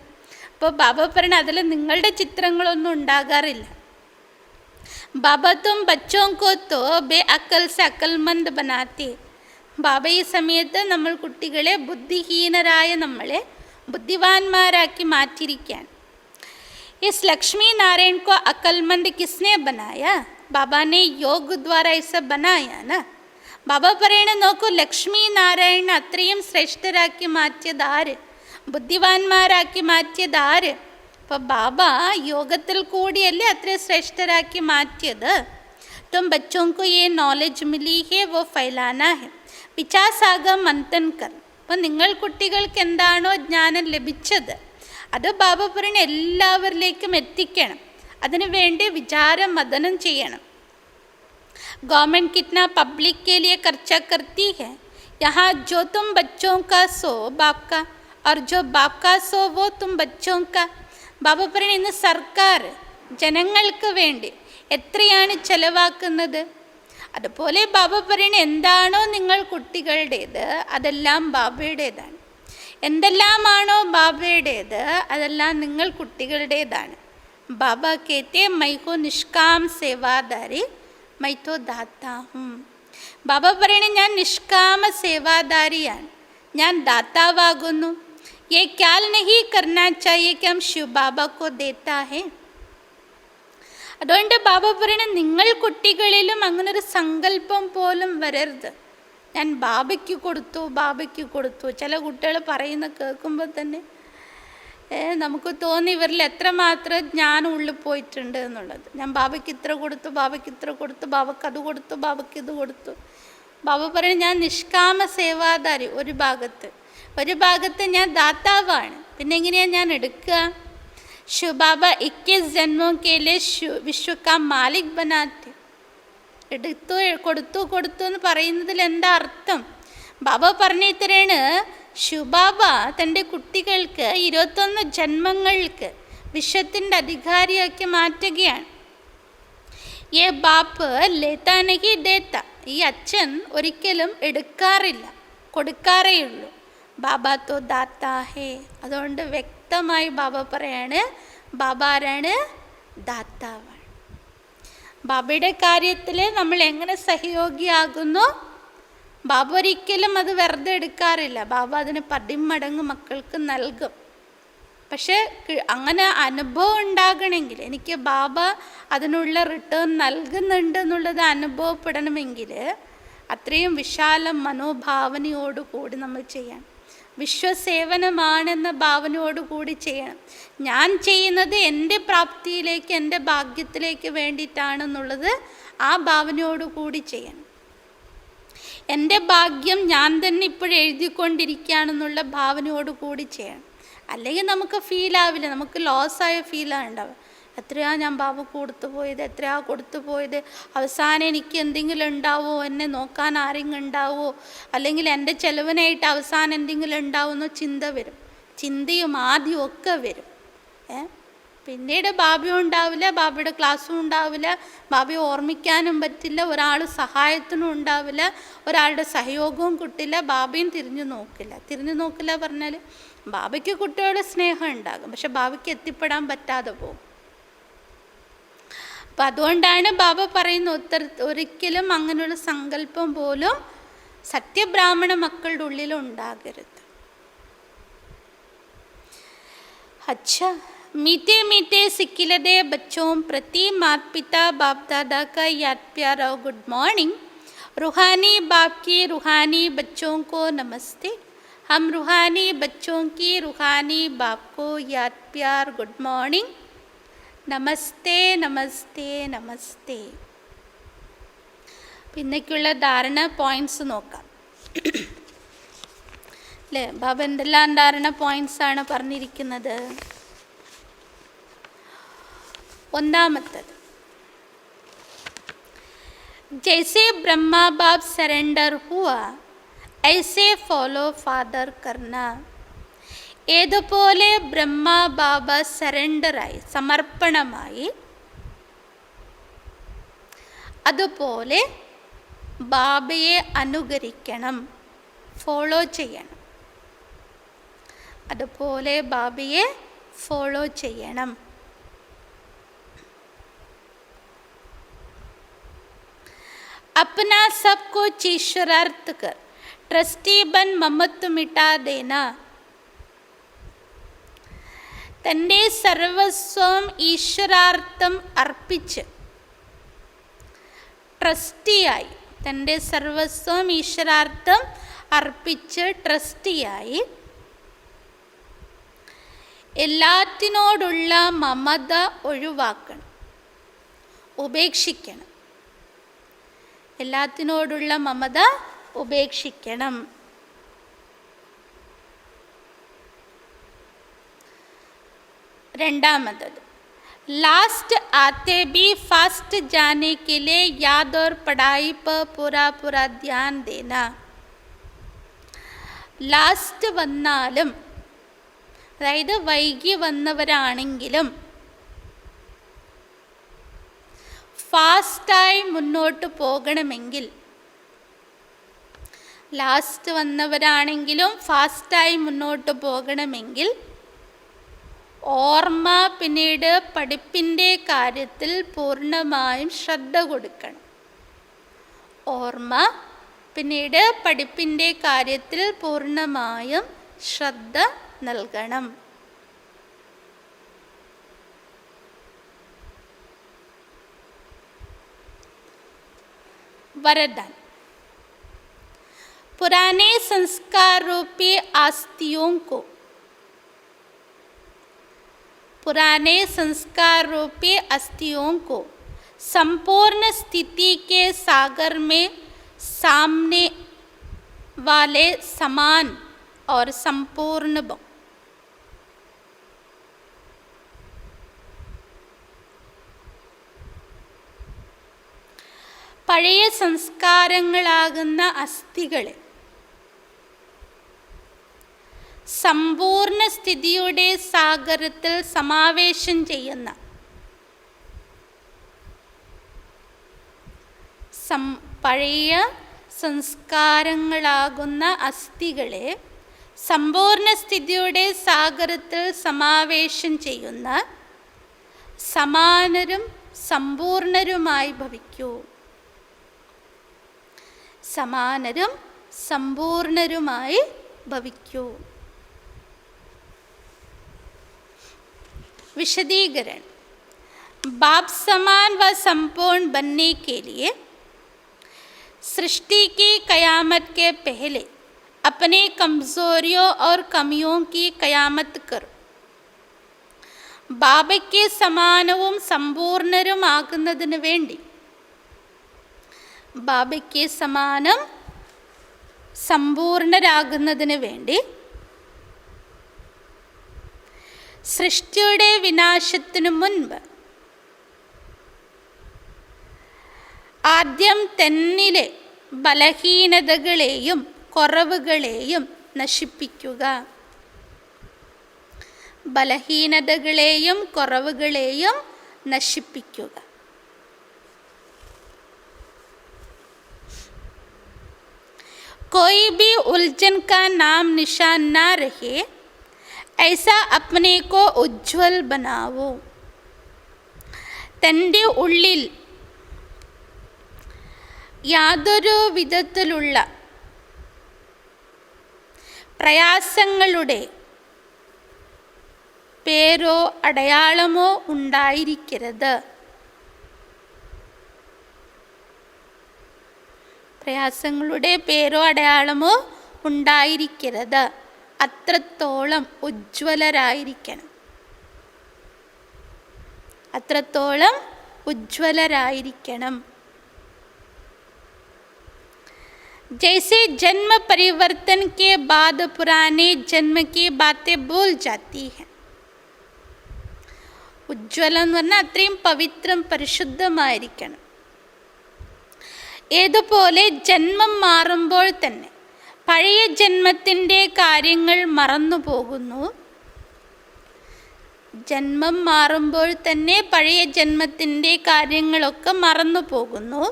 അപ്പോൾ ബാബ പറഞ്ഞ അതിൽ നിങ്ങളുടെ ചിത്രങ്ങളൊന്നും ഉണ്ടാകാറില്ല. ബാബ തും ബച്ചോ കോ തോ ബേ അക്കൽ സെ അക്കൽമന്ത് ബനാത്തേ. ബാബ ഈ സമയത്ത് നമ്മൾ കുട്ടികളെ ബുദ്ധിഹീനരായ നമ്മളെ ബുദ്ധിവാന്മാരാക്കി മാറ്റിയിരിക്കുകയാണ്. ഇസ് ലക്ഷ്മി നാരായൺ കോ അക്കൽമന്ത് കിസ്നെ ബനായ? ബാബാനെ योग द्वारा ऐसा बनाया ना. ബാബ പറയണ നോക്കൂ, ലക്ഷ്മി നാരായണ അത്രയും ശ്രേഷ്ഠരാക്കി മാറ്റിയത് ആര്? ബുദ്ധിവാന്മാരാക്കി മാറ്റിയത് ആര്? അപ്പോൾ ബാബ യോഗത്തിൽ കൂടിയല്ലേ അത്രയും ശ്രേഷ്ഠരാക്കി മാറ്റിയത്. തും ബച്ചോं को ये नॉलेज मिली है वो फैलाना है. വിചാസാഗം മന്ഥൻ കർ. അപ്പോൾ നിങ്ങൾ കുട്ടികൾക്ക് എന്താണോ ജ്ഞാനം ലഭിച്ചത് അത് ബാബ പറയണ എല്ലാവരിലേക്കും എത്തിക്കണം. അതിനു വേണ്ടി വിചാരം മദനം ചെയ്യണം. गवर्नमेंट कितना पब्लिक के लिए खर्चा करती है. यहाँ जो तुम बच्चों का सो बाप का और जो बाप का सो वो तुम बच्चों का. ബാബ പറയണ ഇന്ന് സർക്കാർ ജനങ്ങൾക്ക് വേണ്ടി എത്രയാണ് ചെലവാക്കുന്നത്. അതുപോലെ ബാബ പറയണ എന്താണോ നിങ്ങൾ കുട്ടികളുടേത് അതെല്ലാം ബാബയുടേതാണ്. എന്തെല്ലാമാണോ ബാബയുടേത് അതെല്ലാം നിങ്ങൾ കുട്ടികളുടേതാണ്. ബാബ കേത്തെ മൈ ഹോ നിഷ്കാം സേവാദാരി മൈ തോ ദാത്താ ഹും. ബാബ പറയണ ഞാൻ നിഷ്കാമ സേവാദാരിയാണ്, ഞാൻ ദാതാവാകുന്നു. ये ख्याल नहीं करना चाहिए कि हम शिव बाबा को देता है. അതുകൊണ്ട് ബാബ പറയണ നിങ്ങൾ കുട്ടികളിലും അങ്ങനൊരു സങ്കല്പം പോലും വരരുത്, ഞാൻ ബാബയ്ക്ക് കൊടുത്തു ബാബയ്ക്ക് കൊടുത്തു. ചില കുട്ടികൾ പറയുന്ന കേൾക്കുമ്പോൾ തന്നെ നമുക്ക് തോന്നി ഇവരിൽ എത്രമാത്രം ജ്ഞാനം ഉള്ളിൽ പോയിട്ടുണ്ട് എന്നുള്ളത്. ഞാൻ ബാബയ്ക്ക് ഇത്ര കൊടുത്തു, ബാബയ്ക്ക് ഇത്ര കൊടുത്തു, ബാബയ്ക്ക് അത് കൊടുത്തു, ബാബയ്ക്ക് ഇത് കൊടുത്തു. ബാബ പറയണ ഞാൻ നിഷ്കാമ സേവാദാരി ഒരു ഭാഗത്ത് ഞാൻ ദാതാവാണ്. പിന്നെ എങ്ങനെയാണ് ഞാൻ എടുക്കുക? शिव बाबा 21 जन्मों के लिए विश्व का मालिक बनाते. എടുത്തു കൊടുത്തു എന്ന് പറയുന്നതിൽ എന്താ അർത്ഥം? ബാബ പറഞ്ഞു തരാണ്, ശിവബാബ തൻ്റെ കുട്ടികൾക്ക് 21 ജന്മങ്ങൾക്ക് വിശ്വത്തിൻ്റെ അധികാരിയാക്കി മാറ്റുകയാണ്. യേ ബാപ്പ് ലേത്താ നഹീ ദേത്താ. ഈ അച്ഛൻ ഒരിക്കലും എടുക്കാറില്ല, കൊടുക്കാറേയുള്ളൂ. ബാബ തോ ദാത്താ ഹേ. അതുകൊണ്ട് വ്യക്തമായി ബാബ പറയാണ്, ബാബ ആരാണ്? ദാത്താവാണ്. ബാബയുടെ കാര്യത്തിൽ നമ്മൾ എങ്ങനെ സഹയോഗിയാകുന്നു? ബാബ ഒരിക്കലും അത് വെറുതെ എടുക്കാറില്ല. ബാബ അതിന് 10 മടങ്ങ് മക്കൾക്ക് നൽകും. പക്ഷെ അങ്ങനെ അനുഭവം ഉണ്ടാകണമെങ്കിൽ, എനിക്ക് ബാബ അതിനുള്ള റിട്ടേൺ നൽകുന്നുണ്ട് എന്നുള്ളത് അനുഭവപ്പെടണമെങ്കിൽ അത്രയും വിശാല മനോഭാവനയോടുകൂടി നമ്മൾ ചെയ്യാം. വിശ്വസേവനമാണെന്ന ഭാവനയോടുകൂടി ചെയ്യണം. ഞാൻ ചെയ്യുന്നത് എൻ്റെ പ്രാപ്തിയിലേക്ക്, എൻ്റെ ഭാഗ്യത്തിലേക്ക് വേണ്ടിയിട്ടാണെന്നുള്ളത് ആ ഭാവനയോടുകൂടി ചെയ്യണം. എൻ്റെ ഭാഗ്യം ഞാൻ തന്നെ ഇപ്പോഴെഴുതിക്കൊണ്ടിരിക്കുകയാണെന്നുള്ള ഭാവനയോടുകൂടി ചെയ്യണം. അല്ലെങ്കിൽ നമുക്ക് ഫീലാവില്ല, നമുക്ക് ലോസായ ഫീലാണ് ഉണ്ടാവുക. എത്രയാ ഞാൻ ബാബു കൊടുത്തു പോയത്, എത്രയാ കൊടുത്തു പോയത്, അവസാനം എനിക്ക് എന്തെങ്കിലും ഉണ്ടാവുമോ, എന്നെ നോക്കാൻ ആരെങ്കിലും ഉണ്ടാവുമോ, അല്ലെങ്കിൽ എൻ്റെ ചെലവിനായിട്ട് അവസാനം എന്തെങ്കിലും ഉണ്ടാവുമെന്നോ ചിന്ത വരും. ചിന്തയും ആദ്യവും ഒക്കെ വരും. പിന്നീട് ബാബയും ഉണ്ടാവില്ല, ബാബയുടെ ക്ലാസ്സും ഉണ്ടാവില്ല, ബാബയെ ഓർമ്മിക്കാനും പറ്റില്ല, ഒരാൾ സഹായത്തിനും ഉണ്ടാവില്ല, ഒരാളുടെ സഹയോഗവും കിട്ടില്ല, ബാബയും തിരിഞ്ഞു നോക്കില്ല പറഞ്ഞാൽ ബാബയ്ക്ക് കുട്ടികളുടെ സ്നേഹം ഉണ്ടാകും, പക്ഷെ ബാബയ്ക്ക് എത്തിപ്പെടാൻ പറ്റാതെ പോകും. അപ്പം അതുകൊണ്ടാണ് ബാബ പറയുന്ന ഒരിക്കലും അങ്ങനെയുള്ള സങ്കല്പം പോലും സത്യബ്രാഹ്മണ മക്കളുടെ ഉള്ളിൽ ഉണ്ടാകരുത്. अच्छा, मीठे मीठे सिक्किलदे बच्चों प्रति माता पिता बाप दादा का याद प्यार और गुड मॉर्निंग. रूहानी बाप की रूहानी बच्चों को नमस्ते. हम रूहानी बच्चों की रूहानी बाप को याद प्यार गुड मॉर्निंग. നമസ്തേ നമസ്തേ നമസ്തേ. പിന്നേക്കുള്ള ധാരണ പോയിൻറ്റ്സ് നോക്കാം അല്ലേ. ബാബ എന്തെല്ലാം ധാരണ പോയിൻറ്റ്സാണ് പറഞ്ഞിരിക്കുന്നത്? ഒന്നാമത്തത്, ജൈസെ ബ്രഹ്മ ബാബ് സറണ്ടർ ഹുവാ ഐസെ ഫോളോ ഫാദർ കർണ. ഏതുപോലെ ബ്രഹ്മ ബാബ സറണ്ടറായി, സമർപ്പണമായി, അതുപോലെ ബാബയെ അനുകരിക്കണം, ഫോളോ ചെയ്യണം. അതുപോലെ ബാബയെ ഫോളോ ചെയ്യണം. अपना सब कुछ ईश्वरार्थ कर, ट्रस्टी बन ममत्व मिटा देना. തൻ്റെ സർവസ്വം ഈശ്വരാർത്ഥം അർപ്പിച്ച്, ട്രസ്റ്റിയായി, തൻ്റെ സർവസ്വം ഈശ്വരാർത്ഥം അർപ്പിച്ച് ട്രസ്റ്റിയായി എല്ലാത്തിനോടുള്ള മമത ഒഴിവാക്കണം, ഉപേക്ഷിക്കണം. എല്ലാത്തിനോടുള്ള മമത ഉപേക്ഷിക്കണം. രണ്ടാമത്തത്, लास्ट आते भी फास्ट जाने के लिए याद और पढ़ाई पर पूरा ध्यान देना. ലാസ്റ്റ് വന്നാലും, അതായത് വൈകി വന്നവരാണെങ്കിലും ഫാസ്റ്റായി മുന്നോട്ട് പോകണമെങ്കിൽ, ലാസ്റ്റ് വന്നവരാണെങ്കിലും ഫാസ്റ്റായി മുന്നോട്ട് പോകണമെങ്കിൽ ഓർമ്മ, പിന്നീട് പഠിപ്പിൻ്റെ കാര്യത്തിൽ പൂർണ്ണമായും ശ്രദ്ധ കൊടുക്കണം. ഓർമ്മ, പിന്നീട് പഠിപ്പിൻ്റെ കാര്യത്തിൽ പൂർണ്ണമായും ശ്രദ്ധ നൽകണം. वरदान, पुराने संस्कार रूपी आस्तियों को, पुराने संस्कार रूपी अस्थियों को संपूर्ण स्थिति के सागर में सामने वाले समान और संपूर्ण बो. പഴയ സംസ്കാരങ്ങളാകുന്ന അസ്ഥികളെ സമ്പൂർണ്ണ സ്ഥിതിയുടെ സാഗരത്തിൽ സമാവേശം ചെയ്യുന്ന, പഴയ സംസ്കാരങ്ങളാകുന്ന അസ്ഥികളെ സമ്പൂർണ്ണ സ്ഥിതിയുടെ സാഗരത്തിൽ സമാവേശം ചെയ്യുന്ന സമാനരും സമ്പൂർണരുമായി ഭവിക്കൂ. സമാനരും സമ്പൂർണരുമായി ഭവിക്കൂ. विशदीकरण, बाप समान व संपूर्ण बनने के लिए सृष्टि की कयामत के पहले अपने कमज़ोरियों और कमियों की क़यामत कर ബാബയ്ക്ക് സമാനവും സമ്പൂർണരുമാകുന്നതിന് വേണ്ടി, ബാബയ്ക്ക് സമാനം സമ്പൂർണരാകുന്നതിന് വേണ്ടി സൃഷ്ടിയുടെ വിനാശത്തിനു മുൻപ് ആദ്യം തന്നിലെ ബലഹീനതകളെയും കുറവുകളെയും നശിപ്പിക്കുക. ബലഹീനതകളെയും കുറവുകളെയും നശിപ്പിക്കുക. कोई भी उलझन का नाम निशान ना रहे, ऐसा अपने को उज्ज्वल बनाओ. തൻ്റെ ഉള്ളിൽ യാതൊരു വിധത്തിലുള്ള പ്രയാസങ്ങളുടെ പേരോ അടയാളമോ ഉണ്ടായിരിക്കരുത്. പ്രയാസങ്ങളുടെ പേരോ അടയാളമോ ഉണ്ടായിരിക്കരുത്. അത്രത്തോളം ഉജ്ജ്വലരായിരിക്കണം. അത്രത്തോളം ഉജ്ജ്വലരായിരിക്കണം. जैसे जन्म परिवर्तन के बाद पुराने जन्म की बातें भूल जाती हैं. ഉജ്ജ്വലം എന്ന് പറഞ്ഞാൽ അത്രയും പവിത്രം പരിശുദ്ധമായിരിക്കണം. ഏതുപോലെ ജന്മം മാറുമ്പോൾ തന്നെ പഴയ ജന്മത്തിൻ്റെ കാര്യങ്ങൾ മറന്നു പോകുന്നു. ജന്മം മാറുമ്പോൾ തന്നെ പഴയ ജന്മത്തിൻ്റെ കാര്യങ്ങളൊക്കെ മറന്നു പോകുന്നു.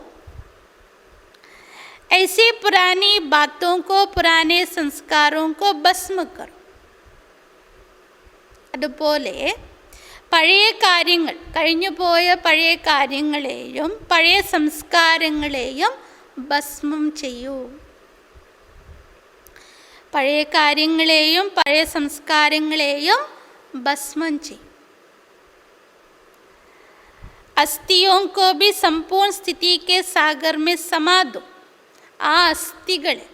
ऐसी पुरानी बातों को, पुराने संस्कारों को भस्म करो. അതുപോലെ പഴയ കാര്യങ്ങൾ, കഴിഞ്ഞുപോയ പഴയ കാര്യങ്ങളെയും പഴയ സംസ്കാരങ്ങളെയും ഭസ്മം ചെയ്യൂ. പഴയ കാര്യങ്ങളെയും പഴയ സംസ്കാരങ്ങളെയും ഭസ്മം ചെയ്യൂ. अस्थियों को भी संपूर्ण स्थिति के सागर में समा दो. ആ അസ്ഥികളെ,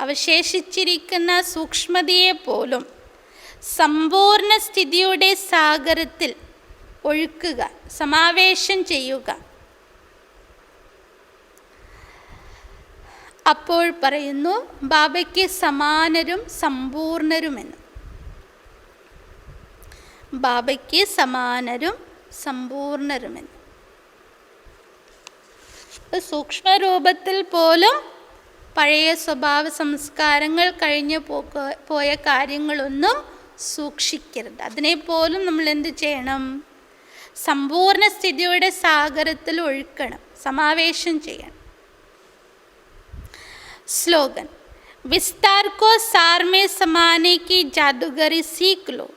അവശേഷിച്ചിരിക്കുന്ന സൂക്ഷ്മതയെ പോലും സമ്പൂർണ്ണ സ്ഥിതിയുടെ സാഗരത്തിൽ ഒഴുക്കുക, സമാവേശം ചെയ്യുക. അപ്പോൾ പറയുന്നു ബാബയ്ക്ക് സമാനരും സമ്പൂർണരുമെന്ന്. ബാബയ്ക്ക് സമാനരും സമ്പൂർണരുമെന്ന്. സൂക്ഷ്മരൂപത്തിൽ പോലും പഴയ സ്വഭാവ സംസ്കാരങ്ങൾ കഴിഞ്ഞു പോയ കാര്യങ്ങളൊന്നും സൂക്ഷിക്കരുത്. അതിനെപ്പോലും നമ്മൾ എന്ത് ചെയ്യണം? സമ്പൂർണ്ണ സ്ഥിതിയുടെ സാഗരത്തിൽ ഒഴുക്കണം, സമാവേശം ചെയ്യണം. स्लोगन, विस्तार को सार में समाने की जादूगरी सीख लो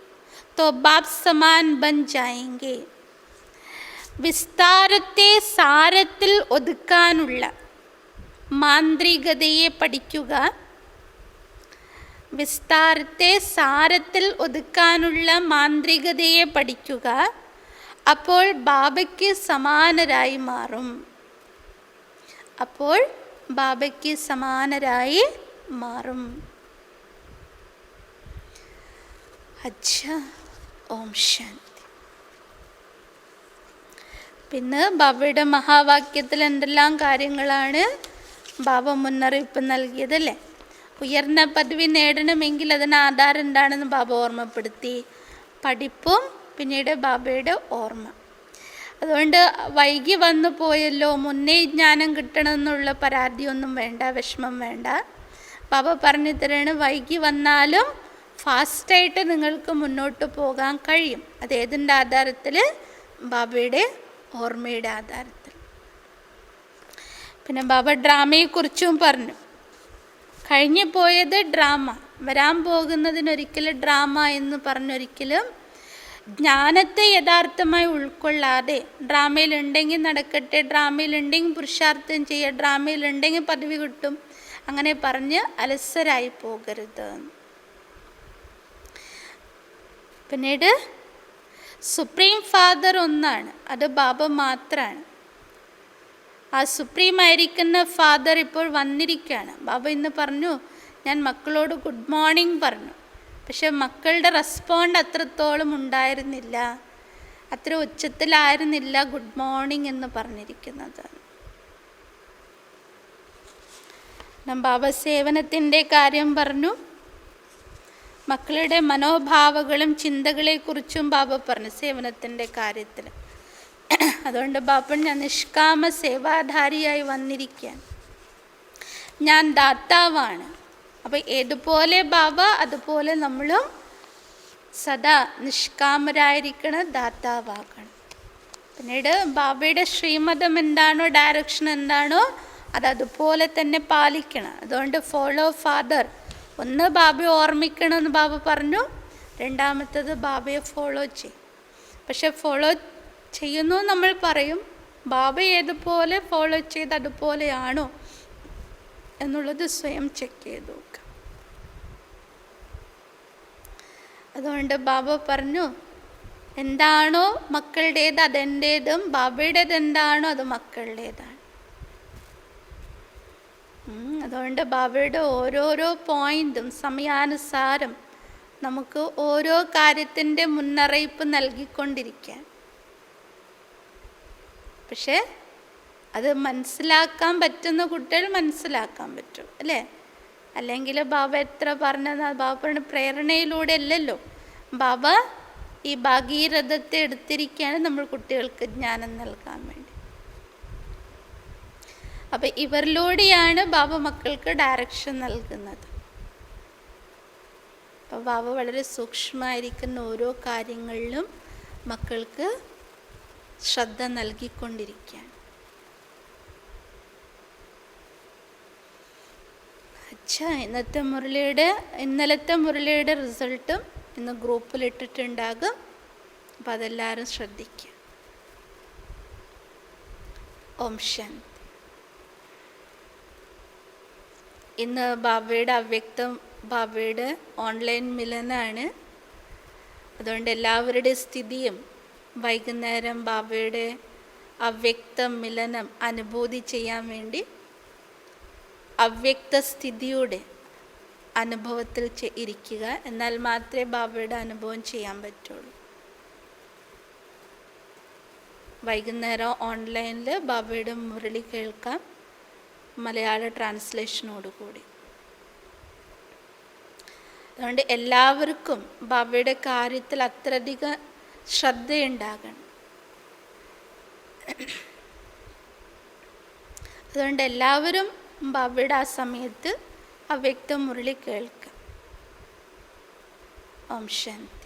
तो बाप समान बन जाएंगे. വിസ്താരത്തെ സാരത്തിൽ ഒതുക്കാനുള്ള മാന്ത്രികതയെ പഠിക്കുക. വിസ്താരത്തെ സാരത്തിൽ ഒതുക്കാനുള്ള മാന്ത്രികതയെ പഠിക്കുക. അപ്പോൾ ബാബയ്ക്ക് സമാനരായി മാറും. അപ്പോൾ ബാബയ്ക്ക് സമാനരായി മാറും. അച്ഛാ, ഓം ശാന്തി. പിന്നെ ബാബയുടെ മഹാവാക്യത്തിൽ എന്തെല്ലാം കാര്യങ്ങളാണ് ബാബ മുന്നറിയിപ്പ് നൽകിയതല്ലേ? ഉയർന്ന പദവി നേടണമെങ്കിൽ അതിന് ആധാരം എന്താണെന്ന് ബാബ ഓർമ്മപ്പെടുത്തി. പഠിപ്പും പിന്നീട് ബാബയുടെ ഓർമ്മ. അതുകൊണ്ട് വൈകി വന്നു പോയല്ലോ, മുന്നേ ജ്ഞാനം കിട്ടണമെന്നുള്ള പരാതിയൊന്നും വേണ്ട, വിഷമം വേണ്ട. ബാബ പറഞ്ഞു തരാണ്, വൈകി വന്നാലും ഫാസ്റ്റായിട്ട് നിങ്ങൾക്ക് മുന്നോട്ട് പോകാൻ കഴിയും. അതേതിൻ്റെ ആധാരത്തിൽ? ബാബയുടെ ഓർമ്മയുടെ ആധാരത്തിൽ. പിന്നെ ബാബ ഡ്രാമയെക്കുറിച്ചും പറഞ്ഞു. കഴിഞ്ഞു പോയത് ഡ്രാമ, വരാൻ പോകുന്നതിനൊരിക്കലും ഡ്രാമ എന്ന് പറഞ്ഞൊരിക്കലും ജ്ഞാനത്തെ യഥാർത്ഥമായി ഉൾക്കൊള്ളാതെ ഡ്രാമയിലുണ്ടെങ്കിൽ നടക്കട്ടെ, ഡ്രാമയിലുണ്ടെങ്കിൽ പുരുഷാർത്ഥം ചെയ്യുക, ഡ്രാമയിലുണ്ടെങ്കിൽ പദവി കിട്ടും, അങ്ങനെ പറഞ്ഞ് അലസരായി പോകരുത്. പിന്നീട് സുപ്രീം ഫാദർ ഒന്നാണ്, അത് ബാബ മാത്രമാണ്. ആ സുപ്രീം ആയിരിക്കുന്ന ഫാദർ ഇപ്പോൾ വന്നിരിക്കുകയാണ്. ബാബ ഇന്ന് പറഞ്ഞു, ഞാൻ മക്കളോട് ഗുഡ് മോർണിംഗ് പറഞ്ഞു. പക്ഷെ മക്കളുടെ റെസ്പോണ്ട് അത്രത്തോളം ഉണ്ടായിരുന്നില്ല, അത്ര ഉച്ചത്തിലായിരുന്നില്ല ഗുഡ് മോർണിംഗ് എന്ന് പറഞ്ഞിരിക്കുന്നത്. ബാബ സേവനത്തിൻ്റെ കാര്യം പറഞ്ഞു, മക്കളുടെ മനോഭാവങ്ങളും ചിന്തകളെക്കുറിച്ചും ബാബ പറഞ്ഞു സേവനത്തിൻ്റെ കാര്യത്തിൽ. അതുകൊണ്ട് ബാബ ഞാൻ നിഷ്കാമ സേവാധാരിയായി വന്നിരിക്കുകയാണ്, ഞാൻ ദാതാവാണ്. അപ്പോൾ ഏതുപോലെ ബാബ അതുപോലെ നമ്മളും സദാ നിഷ്കാമരായിരിക്കണം, ദാതാവാകണം. പിന്നീട് ബാബയുടെ ശ്രീമതം എന്താണോ, ഡയറക്ഷൻ എന്താണോ, അതുപോലെ തന്നെ പാലിക്കണം. അതുകൊണ്ട് ഫോളോ ഫാദർ, ഒന്ന് ബാബയെ ഓർമ്മിക്കണമെന്ന് ബാബ പറഞ്ഞു, രണ്ടാമത്തത് ബാബയെ ഫോളോ ചെയ്യും. പക്ഷെ ഫോളോ ചെയ്യുന്നു നമ്മൾ പറയും, ബാബ ഏതുപോലെ ഫോളോ ചെയ്ത് അതുപോലെയാണോ എന്നുള്ളത് സ്വയം ചെക്ക് ചെയ്ത് നോക്കുക. അതുകൊണ്ട് ബാബ പറഞ്ഞു, എന്താണോ മക്കളുടേത് അതെൻ്റേതും, ബാബയുടേത് എന്താണോ അത് മക്കളുടേതാണ്. അതുകൊണ്ട് ബാബയുടെ ഓരോരോ പോയിൻറ്റും സമയാനുസാരം നമുക്ക് ഓരോ കാര്യത്തിൻ്റെ മുന്നറിയിപ്പ് നൽകിക്കൊണ്ടിരിക്കാൻ. പക്ഷേ അത് മനസ്സിലാക്കാൻ പറ്റുന്ന കുട്ടികൾ മനസ്സിലാക്കാൻ പറ്റും അല്ലേ? അല്ലെങ്കിൽ ബാബ എത്ര പറഞ്ഞത്, ബാബയുടെ പ്രേരണയിലൂടെ അല്ലല്ലോ. ബാബ ഈ ഭാഗീരഥത്തെ എടുത്തിരിക്കുകയാണ് നമ്മൾ കുട്ടികൾക്ക് ജ്ഞാനം നൽകാൻ വേണ്ടി. അപ്പം ഇവരിലൂടെയാണ് ബാബ മക്കൾക്ക് ഡയറക്ഷൻ നൽകുന്നത്. അപ്പോൾ ബാബ വളരെ സൂക്ഷ്മമായിരിക്കുന്ന ഓരോ കാര്യങ്ങളിലും മക്കൾക്ക് ശ്രദ്ധ നൽകിക്കൊണ്ടിരിക്കുകയാണ്. ഇന്നലത്തെ മുരളിയുടെ റിസൾട്ടും ഇന്ന് ഗ്രൂപ്പിലിട്ടിട്ടുണ്ടാകും. അപ്പം അതെല്ലാവരും ശ്രദ്ധിക്കുക. ഓം ശാന്തി. ഇന്ന് ബാബയുടെ ഓൺലൈൻ മിലനാണ്. അതുകൊണ്ട് എല്ലാവരുടെയും സ്ഥിതിയും വൈകുന്നേരം ബാബയുടെ അവ്യക്ത മിലനം അനുഭൂതി ചെയ്യാൻ വേണ്ടി അവ്യക്ത സ്ഥിതിയുടെ അനുഭവത്തിൽ ഇരിക്കുക. എന്നാൽ മാത്രമേ ബാബയുടെ അനുഭവം ചെയ്യാൻ പറ്റുള്ളൂ. വൈകുന്നേരം ഓൺലൈനിൽ ബാബയുടെ മുരളി കേൾക്കാം, മലയാള ട്രാൻസ്ലേഷനോടുകൂടി. അതുകൊണ്ട് എല്ലാവർക്കും ബാബയുടെ കാര്യത്തിൽ അത്രയധികം ശ്രദ്ധയുണ്ടാകണം. അതുകൊണ്ട് എല്ലാവരും ബാബയുടെ ആ സമയത്ത് അവ്യക്ത മുരളി കേൾക്കാം. ഓം ശാന്തി.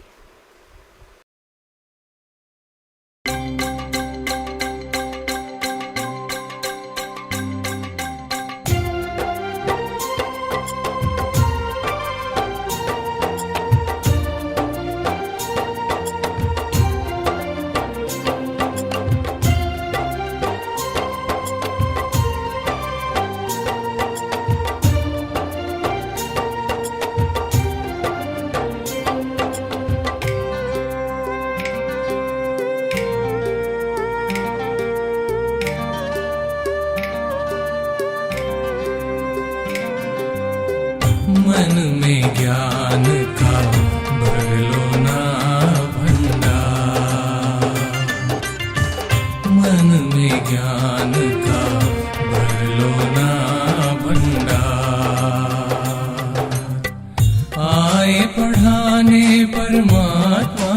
मन में ज्ञान का भर लो ना भंडार, मन में ज्ञान का भर लो ना भंडार। आए पढ़ाने परमात्मा,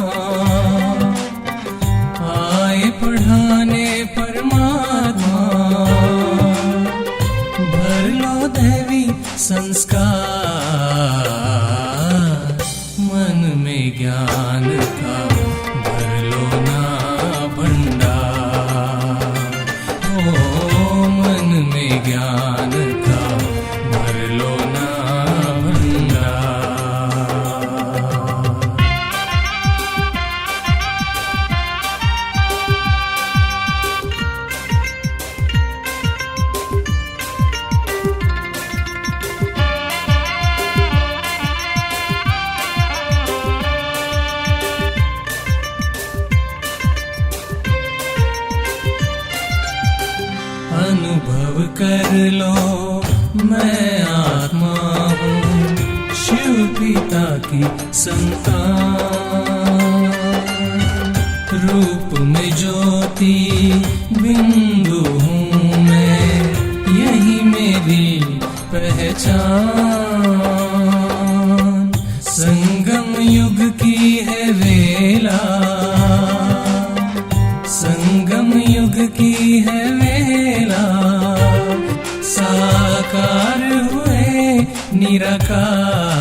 आए पढ़ाने परमात्मा, भर लो दैवी संस्कार, मन में ज्ञान का भर लो ना भंडार। ओ मन में ज्ञान का भर लो ना भंडार। अनुभव कर लो मैं आत्मा हूँ, पिता की संतान, रूप में ज्योति बिंदु हूँ मैं, यही मेरी पहचान। संगम युग की है वेला, संगम युग की है वेला, साकार हुए निराकार।